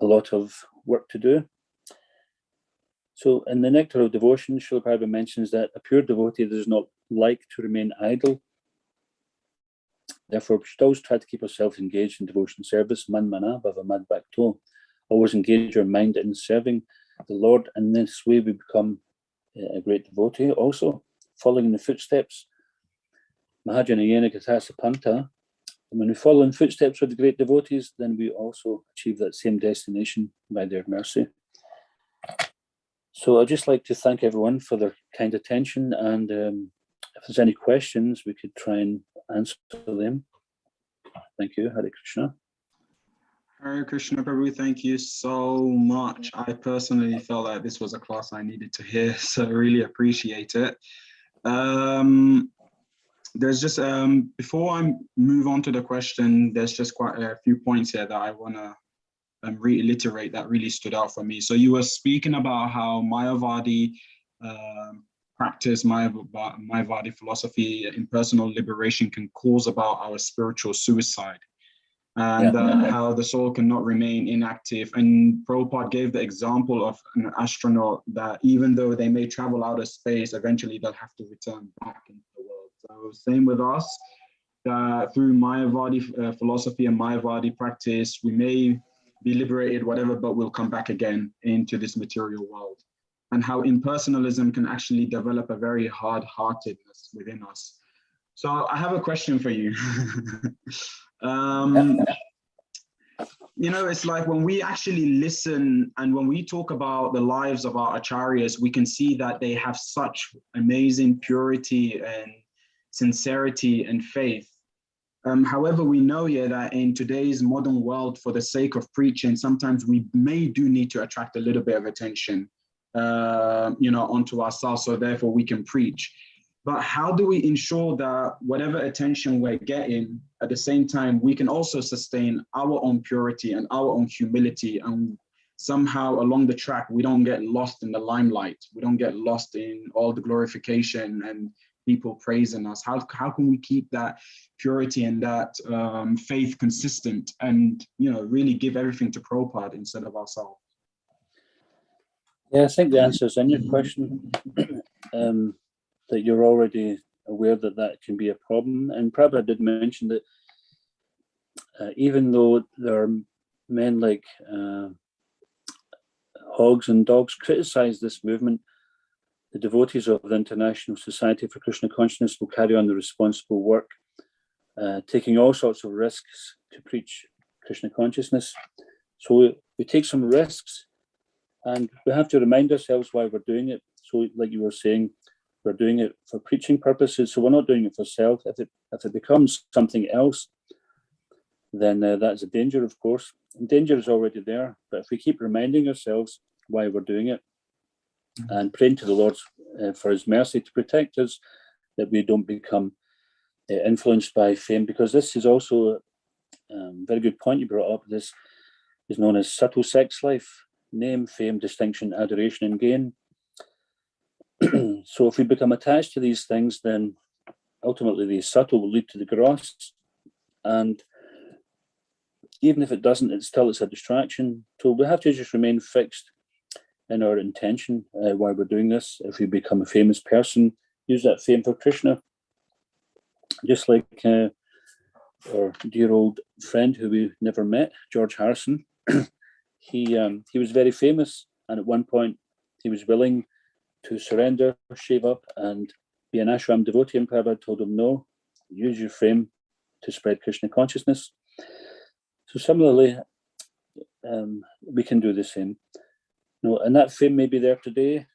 lot of work to do. So in the Nectar of Devotion, Srila Prabhupada mentions that a pure devotee does not like to remain idle. Therefore, we should always try to keep ourselves engaged in devotion service, man mana bhava mad bhakto. Always engage our mind in serving the Lord. And this way we become a great devotee also, following in the footsteps. Mahajanayena Gatasa Panta. When we follow in the footsteps of the great devotees, then we also achieve that same destination by their mercy. So I'd just like to thank everyone for their kind attention, and if there's any questions, we could try and answer them. Thank you. Hare Krishna. Hare Krishna, Prabhu, thank you so much. I personally felt like this was a class I needed to hear, so I really appreciate it. There's just, before I move on to the question, there's just quite a few points here that I want to reiterate that really stood out for me. So you were speaking about how Mayavadi practice, Mayavadi philosophy, impersonal liberation can cause about our spiritual suicide, and how the soul cannot remain inactive. And Prabhupada gave the example of an astronaut that even though they may travel out of space, eventually they'll have to return back into the world. So same with us, through Mayavadi philosophy and Mayavadi practice, we may be liberated, whatever, but we'll come back again into this material world. And how impersonalism can actually develop a very hard-heartedness within us. So I have a question for you. You know, it's like when we actually listen and when we talk about the lives of our acharyas, we can see that they have such amazing purity and sincerity and faith. However, we know here that in today's modern world, for the sake of preaching, sometimes we may do need to attract a little bit of attention, you know, onto ourselves, so therefore we can preach. But how do we ensure that whatever attention we're getting, at the same time, we can also sustain our own purity and our own humility, and somehow along the track, we don't get lost in the limelight. We don't get lost in all the glorification and people praising us? How can we keep that purity and that faith consistent, and really give everything to Prabhupada instead of ourselves? Yeah, I think the answer is in your question, that you're already aware that that can be a problem. And Prabhupada did mention that even though there are men like Hogs and Dogs criticize this movement, the devotees of the International Society for Krishna Consciousness will carry on the responsible work, taking all sorts of risks to preach Krishna consciousness. So we take some risks, and we have to remind ourselves why we're doing it. So, like you were saying, we're doing it for preaching purposes. So we're not doing it for self. If it becomes something else, then that's a danger, of course. And danger is already there. But if we keep reminding ourselves why we're doing it, and praying to the Lord for His mercy to protect us, that we don't become influenced by fame, because this is also a very good point you brought up. This is known as subtle sex life: name, fame, distinction, adoration, and gain. So if we become attached to these things, then ultimately the subtle will lead to the gross. And even if it doesn't, it's a distraction. So we have to just remain fixed in our intention why we're doing this. If we become a famous person, use that fame for Krishna. Just like our dear old friend who we never met, George Harrison. He was very famous, and at one point he was willing to surrender, shave up, and be an ashram devotee. And Prabhupada told him, no, use your fame to spread Krishna consciousness. So similarly, we can do the same. And that fame may be there today,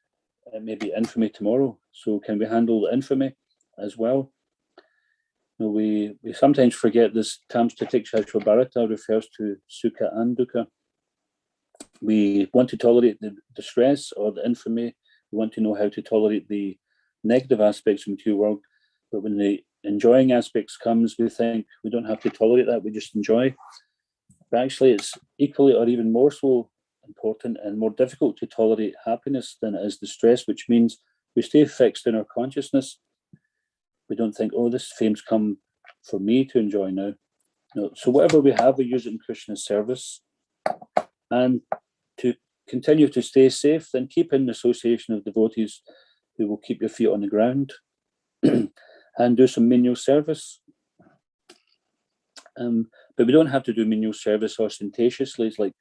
it may be infamy tomorrow. So can we handle the infamy as well? We sometimes forget this Tamstatik Shashwabharata refers to Sukha and Dukkha. We want to tolerate the distress or the infamy. We want to know how to tolerate the negative aspects of the material world. But when the enjoying aspects comes, we think we don't have to tolerate that, we just enjoy. But actually, it's equally or even more so important and more difficult to tolerate happiness than it is distress, which means we stay fixed in our consciousness. We don't think, oh, this fame's come for me to enjoy now. No. So whatever we have, we use it in Krishna's service. And to continue to stay safe, then keep in the association of devotees who will keep your feet on the ground and do some menial service. But we don't have to do menial service ostentatiously. It's like,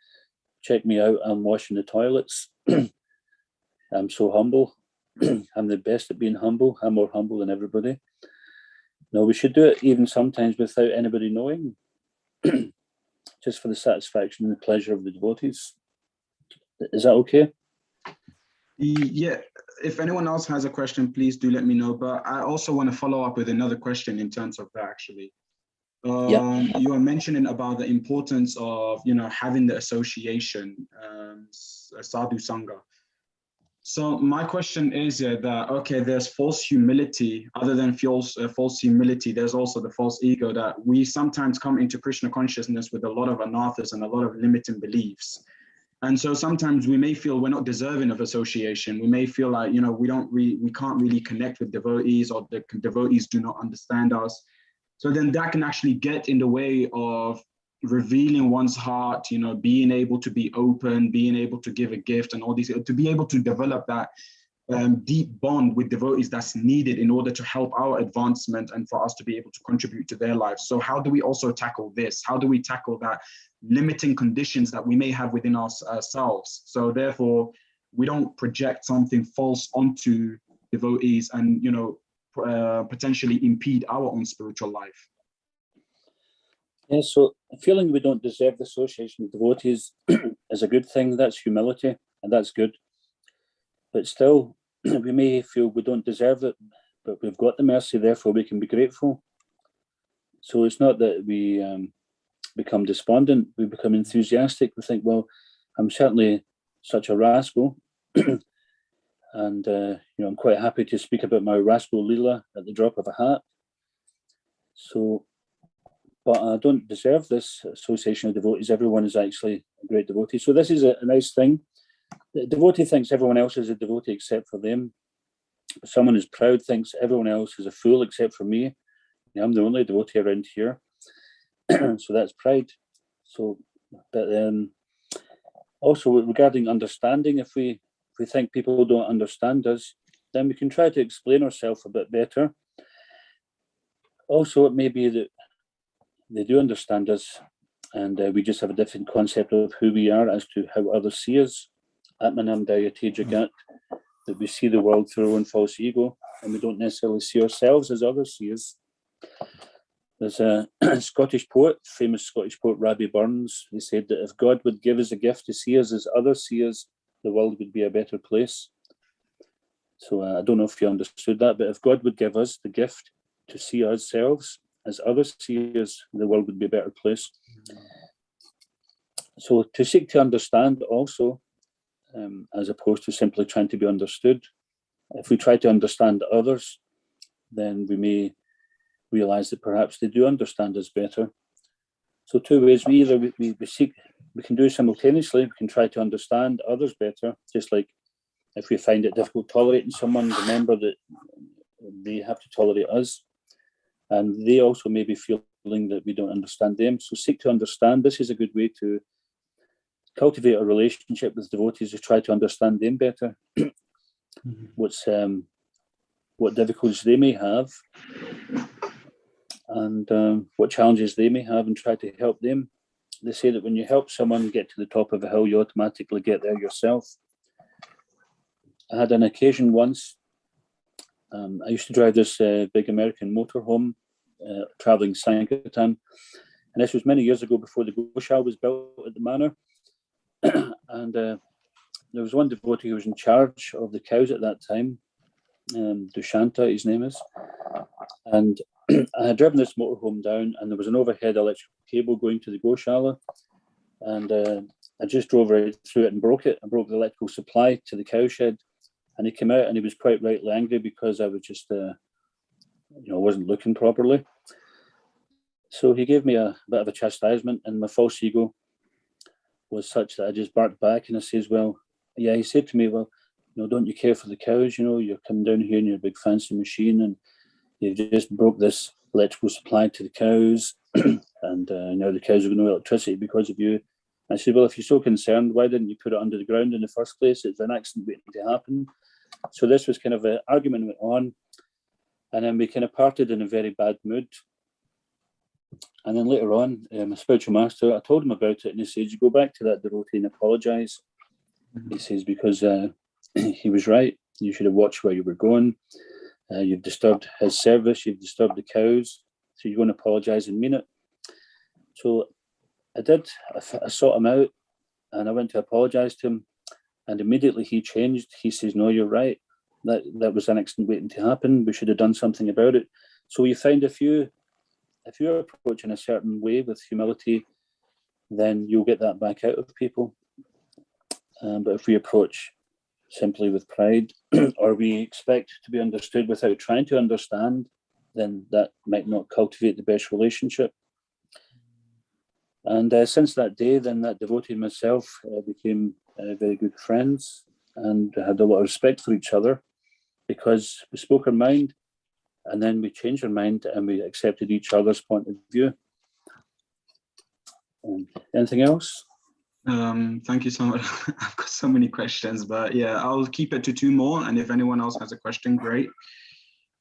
check me out, I'm washing the toilets. I'm so humble. I'm the best at being humble. I'm more humble than everybody. No, we should do it even sometimes without anybody knowing, just for the satisfaction and the pleasure of the devotees. Is that okay? Yeah, if anyone else has a question, please do let me know. But I also want to follow up with another question in terms of that, actually. You were mentioning about the importance of, having the association, sadhu sangha. So my question is that, okay, there's false humility. Other than false humility, there's also the false ego, that we sometimes come into Krishna consciousness with a lot of anarthas and a lot of limiting beliefs. And so sometimes we may feel we're not deserving of association. We may feel like, we can't really connect with devotees, or the devotees do not understand us. So then that can actually get in the way of revealing one's heart, being able to be open, being able to give a gift, and all these, to be able to develop that deep bond with devotees that's needed in order to help our advancement and for us to be able to contribute to their lives. So how do we also tackle this? How do we tackle that limiting conditions that we may have within ourselves? So therefore, we don't project something false onto devotees and, potentially impede our own spiritual life. Yeah, so feeling we don't deserve the association with devotees is a good thing. That's humility, and that's good. But still, we may feel we don't deserve it, but we've got the mercy, therefore we can be grateful. So it's not that we become despondent, we become enthusiastic. We think, well, I'm certainly such a rascal, and I'm quite happy to speak about my rascal Leela at the drop of a hat. So, but I don't deserve this association of devotees. Everyone is actually a great devotee. So this is a nice thing. The devotee thinks everyone else is a devotee except for them. someone who's proud thinks everyone else is a fool except for me. I'm the only devotee around here. So that's pride. So, but also regarding understanding, if we think people don't understand us, then we can try to explain ourselves a bit better. Also, it may be that they do understand us, and we just have a different concept of who we are as to how others see us. Atmanam Dayate Jagat, that we see the world through our own false ego, and we don't necessarily see ourselves as others see us. There's a Scottish poet, famous Scottish poet, Rabbie Burns. He said that if God would give us a gift to see us as others see us, the world would be a better place. So I don't know if you understood that, but if God would give us the gift to see ourselves as others see us, the world would be a better place. So to seek to understand also, as opposed to simply trying to be understood. If we try to understand others, then we may realize that perhaps they do understand us better. So two ways: we can do simultaneously. We can try to understand others better, just like if we find it difficult tolerating someone, remember that they have to tolerate us, and they also may be feeling that we don't understand them. So seek to understand. This is a good way to cultivate a relationship with devotees, to try to understand them better. What difficulties they may have, and what challenges they may have, and try to help them. They say that when you help someone get to the top of a hill, you automatically get there yourself. I had an occasion once. I used to drive this big American motorhome, traveling Sankirtan, and this was many years ago before the Goshaw was built at the manor. And there was one devotee who was in charge of the cows at that time, Dushanta, his name is. And I had driven this motorhome down, and there was an overhead electrical cable going to the Goshala. And I just drove right through it and broke it. I broke the electrical supply to the cowshed. And he came out and he was quite rightly angry because I was just, wasn't looking properly. So he gave me a bit of a chastisement, and my false ego was such that I just barked back, and I says, well, yeah, he said to me, well, don't you care for the cows? You're coming down here in your big fancy machine, and you've just broke this electrical supply to the cows, and now the cows have no electricity because of you. I said, well, if you're so concerned, why didn't you put it under the ground in the first place? It's an accident waiting to happen. So this was kind of an argument went on, and then we kind of parted in a very bad mood. And then later on, my spiritual master, I told him about it, and he says, you go back to that devotee and apologise. He says, because he was right. You should have watched where you were going. You've disturbed his service. You've disturbed the cows. So you're going to apologise and mean it. So I did. I sought him out, and I went to apologise to him. And immediately he changed. He says, no, you're right. That was an accident waiting to happen. We should have done something about it. So you find if you're approaching a certain way with humility, then you'll get that back out of people. But if we approach simply with pride, or we expect to be understood without trying to understand, then that might not cultivate the best relationship. And since that day, then that devotee and myself became very good friends, and had a lot of respect for each other, because we spoke our mind, and then we changed our mind, and we accepted each other's point of view. Anything else? Thank you so much. I've got so many questions, but yeah, I'll keep it to two more. And if anyone else has a question, great.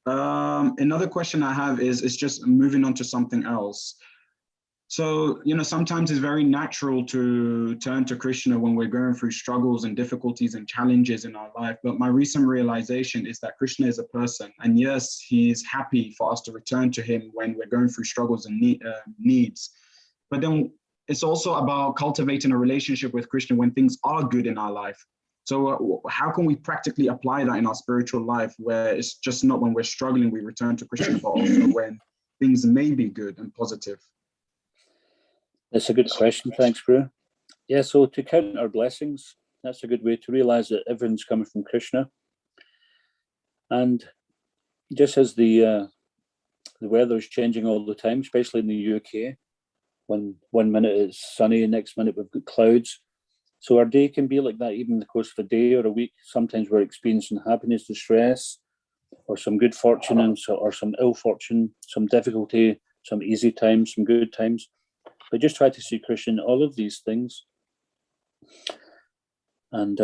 Another question I have is just moving on to something else. So, sometimes it's very natural to turn to Krishna when we're going through struggles and difficulties and challenges in our life. But my recent realization is that Krishna is a person. And yes, he's happy for us to return to him when we're going through struggles and needs. But then it's also about cultivating a relationship with Krishna when things are good in our life. So how can we practically apply that in our spiritual life, where it's just not when we're struggling we return to Krishna, but also when things may be good and positive? That's a good question. Thanks, Guru. Yeah, so to count our blessings, that's a good way to realize that everything's coming from Krishna. And just as the weather is changing all the time, especially in the UK, when 1 minute it's sunny, next minute we've got clouds. So our day can be like that, even in the course of a day or a week. Sometimes we're experiencing happiness, distress, or some good fortune, or some ill fortune, some difficulty, some easy times, some good times. But just try to see Krishna in all of these things. And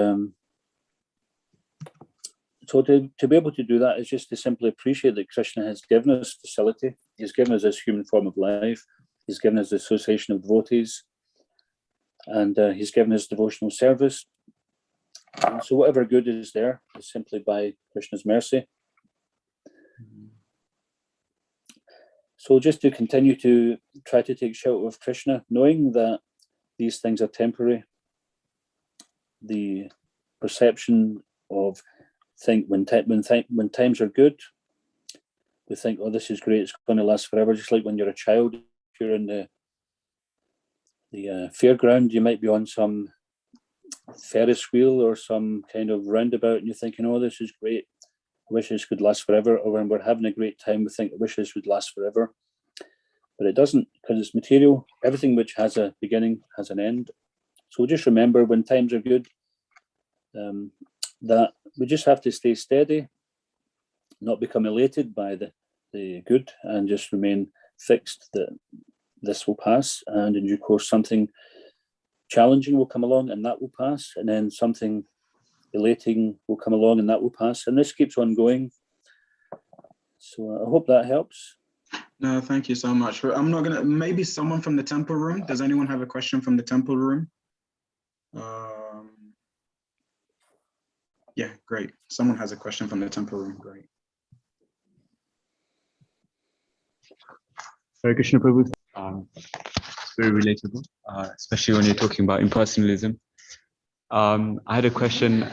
so to be able to do that is just to simply appreciate that Krishna has given us facility. He's given us this human form of life. He's given us the association of devotees. And he's given us devotional service. And so whatever good is there is simply by Krishna's mercy. So just to continue to try to take shelter of Krishna, knowing that these things are temporary. The perception of when times are good, we think, oh, this is great, it's going to last forever. Just like when you're a child, if you're in the fairground, you might be on some Ferris wheel or some kind of roundabout, and you're thinking, oh, this is great, I wish this could last forever. Or when we're having a great time, we think, I wish this would last forever. But it doesn't, because it's material. Everything which has a beginning has an end. So just remember, when times are good, that we just have to stay steady, not become elated by the good, and just remain fixed that this will pass, and in due course something challenging will come along and that will pass, and then something elating will come along and that will pass, and this keeps on going. So I hope that helps. No, thank you so much. I'm not gonna, maybe someone from the temple room. Does anyone have a question from the temple room? Yeah, great. Someone has a question from the temple room, great. Hare Krishna Prabhu. It's very relatable, especially when you're talking about impersonalism. I had a question.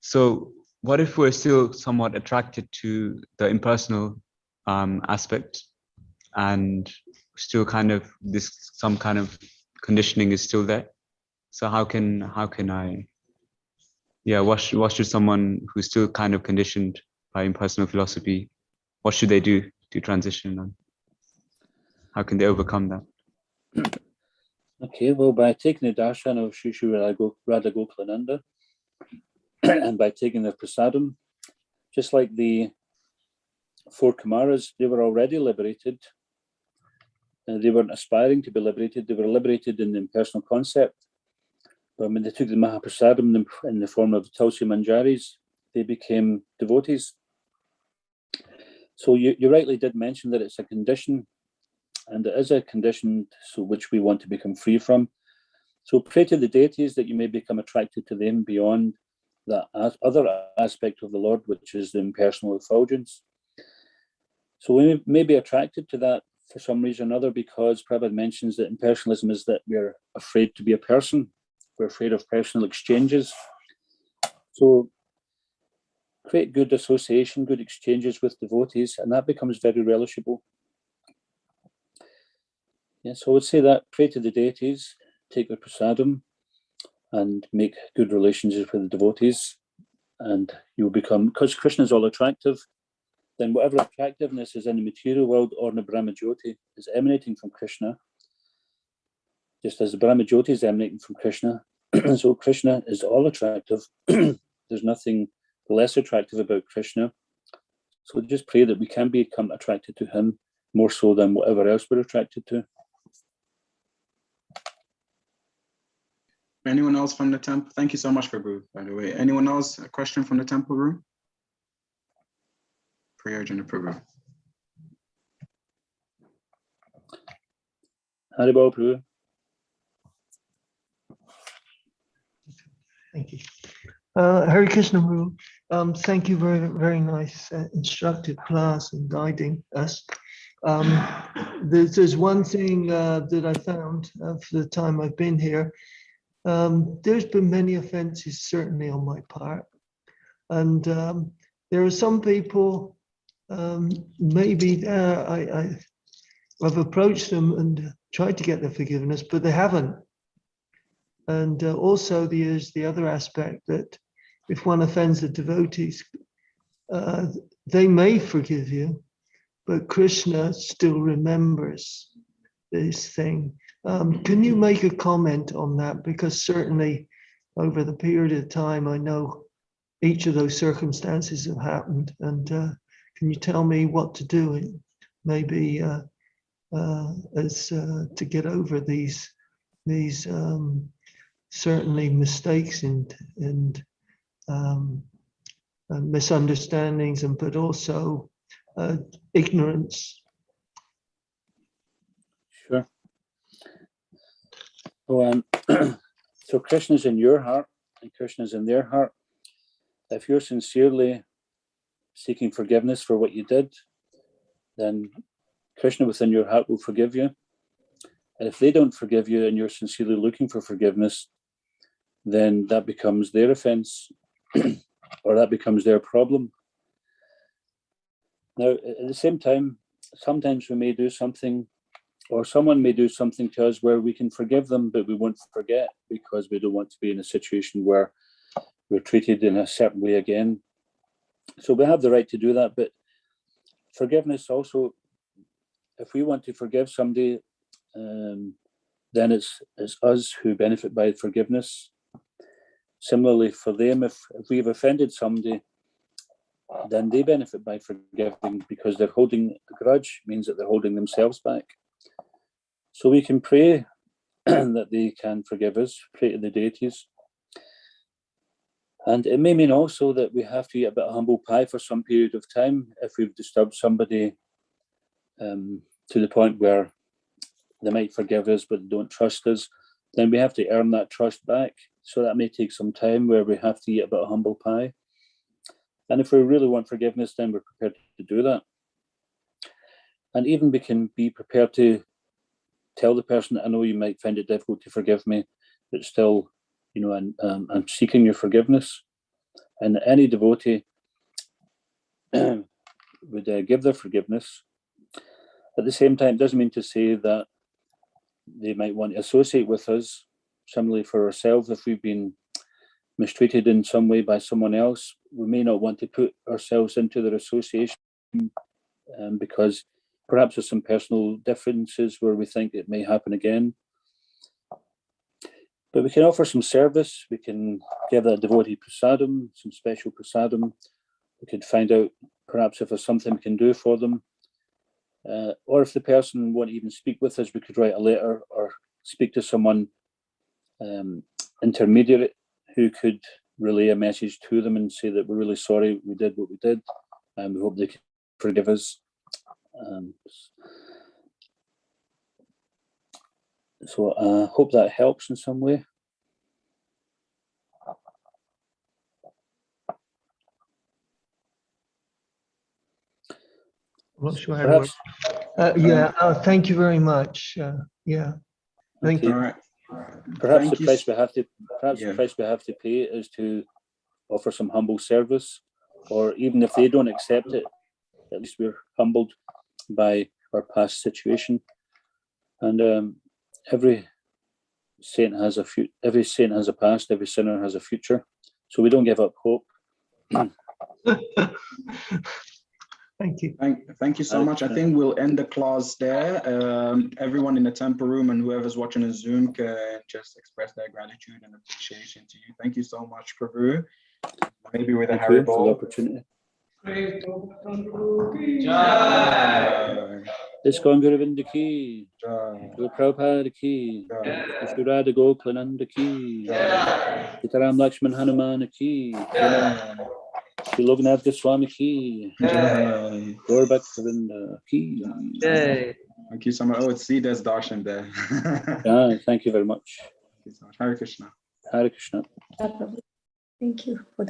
So what if we're still somewhat attracted to the impersonal aspect, and still kind of some kind of conditioning is still there? So how can I, what should someone who's still kind of conditioned by impersonal philosophy, what should they do to transition, and how can they overcome that? Okay, well, by taking the darshan of Shri Shri Radha Gokulananda and by taking the prasadam, just like the 4 Kumaras, they were already liberated. They weren't aspiring to be liberated, they were liberated in the impersonal concept. But when they took the Mahaprasadam in the form of Tulsi Manjaris, they became devotees. So you rightly did mention that it's a condition, and it is a condition which we want to become free from. So pray to the deities that you may become attracted to them beyond that other aspect of the Lord, which is the impersonal effulgence. So we may be attracted to that for some reason or other, because Prabhupada mentions that impersonalism is that we're afraid to be a person. We're afraid of personal exchanges. So create good association, good exchanges with devotees, and that becomes very relishable. Yeah, so I would say that pray to the deities, take the prasadam, and make good relationships with the devotees, and you'll become, because Krishna is all attractive, then whatever attractiveness is in the material world or in the Brahmajyoti is emanating from Krishna, just as the Brahmajyoti is emanating from Krishna. So Krishna is all attractive. There's nothing less attractive about Krishna. So just pray that we can become attracted to him more so than whatever else we're attracted to. Anyone else from the temple? Thank you so much, Prabhu, by the way. Anyone else, a question from the temple room? Priyojana Prabhu. Haribol Prabhu. Thank you. Hare Krishna Prabhu. Thank you, very, very nice, instructive class and guiding us. There's one thing that I found for the time I've been here. There's been many offenses, certainly on my part. And there are some people, maybe I've approached them and tried to get their forgiveness, but they haven't. And also there's the other aspect that if one offends the devotees, they may forgive you, but Krishna still remembers this thing. Can you make a comment on that? Because certainly over the period of time, I know each of those circumstances have happened, and can you tell me what to do? Maybe as to get over these certainly mistakes and misunderstandings, but also ignorance. Sure. So Krishna's in your heart and Krishna's in their heart. If you're sincerely seeking forgiveness for what you did, then Krishna within your heart will forgive you. And if they don't forgive you and you're sincerely looking for forgiveness, then that becomes their offense or that becomes their problem. Now, at the same time, sometimes we may do something or someone may do something to us where we can forgive them, but we won't forget because we don't want to be in a situation where we're treated in a certain way again. So we have the right to do that, but forgiveness also, if we want to forgive somebody, then it's us who benefit by forgiveness. Similarly for them, if we've offended somebody, then they benefit by forgiving because they're holding a grudge, means that they're holding themselves back. So we can pray that they can forgive us, pray to the deities. And it may mean also that we have to eat a bit of humble pie for some period of time if we've disturbed somebody to the point where they might forgive us but don't trust us. Then we have to earn that trust back. So that may take some time where we have to eat a bit of humble pie. And if we really want forgiveness, then we're prepared to do that. And even we can be prepared to tell the person, I know you might find it difficult to forgive me, but still, you know, I'm seeking your forgiveness. And any devotee would give their forgiveness. At the same time, it doesn't mean to say that they might want to associate with us. Similarly for ourselves, if we've been mistreated in some way by someone else, we may not want to put ourselves into their association because perhaps there's some personal differences where we think it may happen again. But we can offer some service. We can give that devotee prasadam, some special prasadam. We could find out perhaps if there's something we can do for them. Or if the person won't even speak with us, we could write a letter or speak to someone intermediary who could relay a message to them and say that we're really sorry we did what we did and we hope they can forgive us. So I hope that helps in some way. What should I Perhaps, thank you very much. Thank okay. you. All right. Perhaps Thank the you. price we have to Yeah. the price we have to pay is to offer some humble service, or even if they don't accept it, at least we're humbled by our past situation. And every saint has a past, every sinner has a future. So we don't give up hope. Thank you. Thank you so much. I think we'll end the class there. Everyone in the temple room and whoever's watching on Zoom can just express their gratitude and appreciation to you. Thank you so much, Prabhu. Maybe with a Thank you Haribol. for the opportunity. ISKCON Govinda ki, Srila Prabhupada ki, Sri Radha Gokulananda ki, Sitaram Lakshman Hanuman ki, Sri Loknath Goswami ki, Gaur Bhaktivedanta ki. Thank you so much. Oh, see, there's Darshan there. Thank you very much. Thank you so much. Hare Krishna. Hare Krishna. Thank you for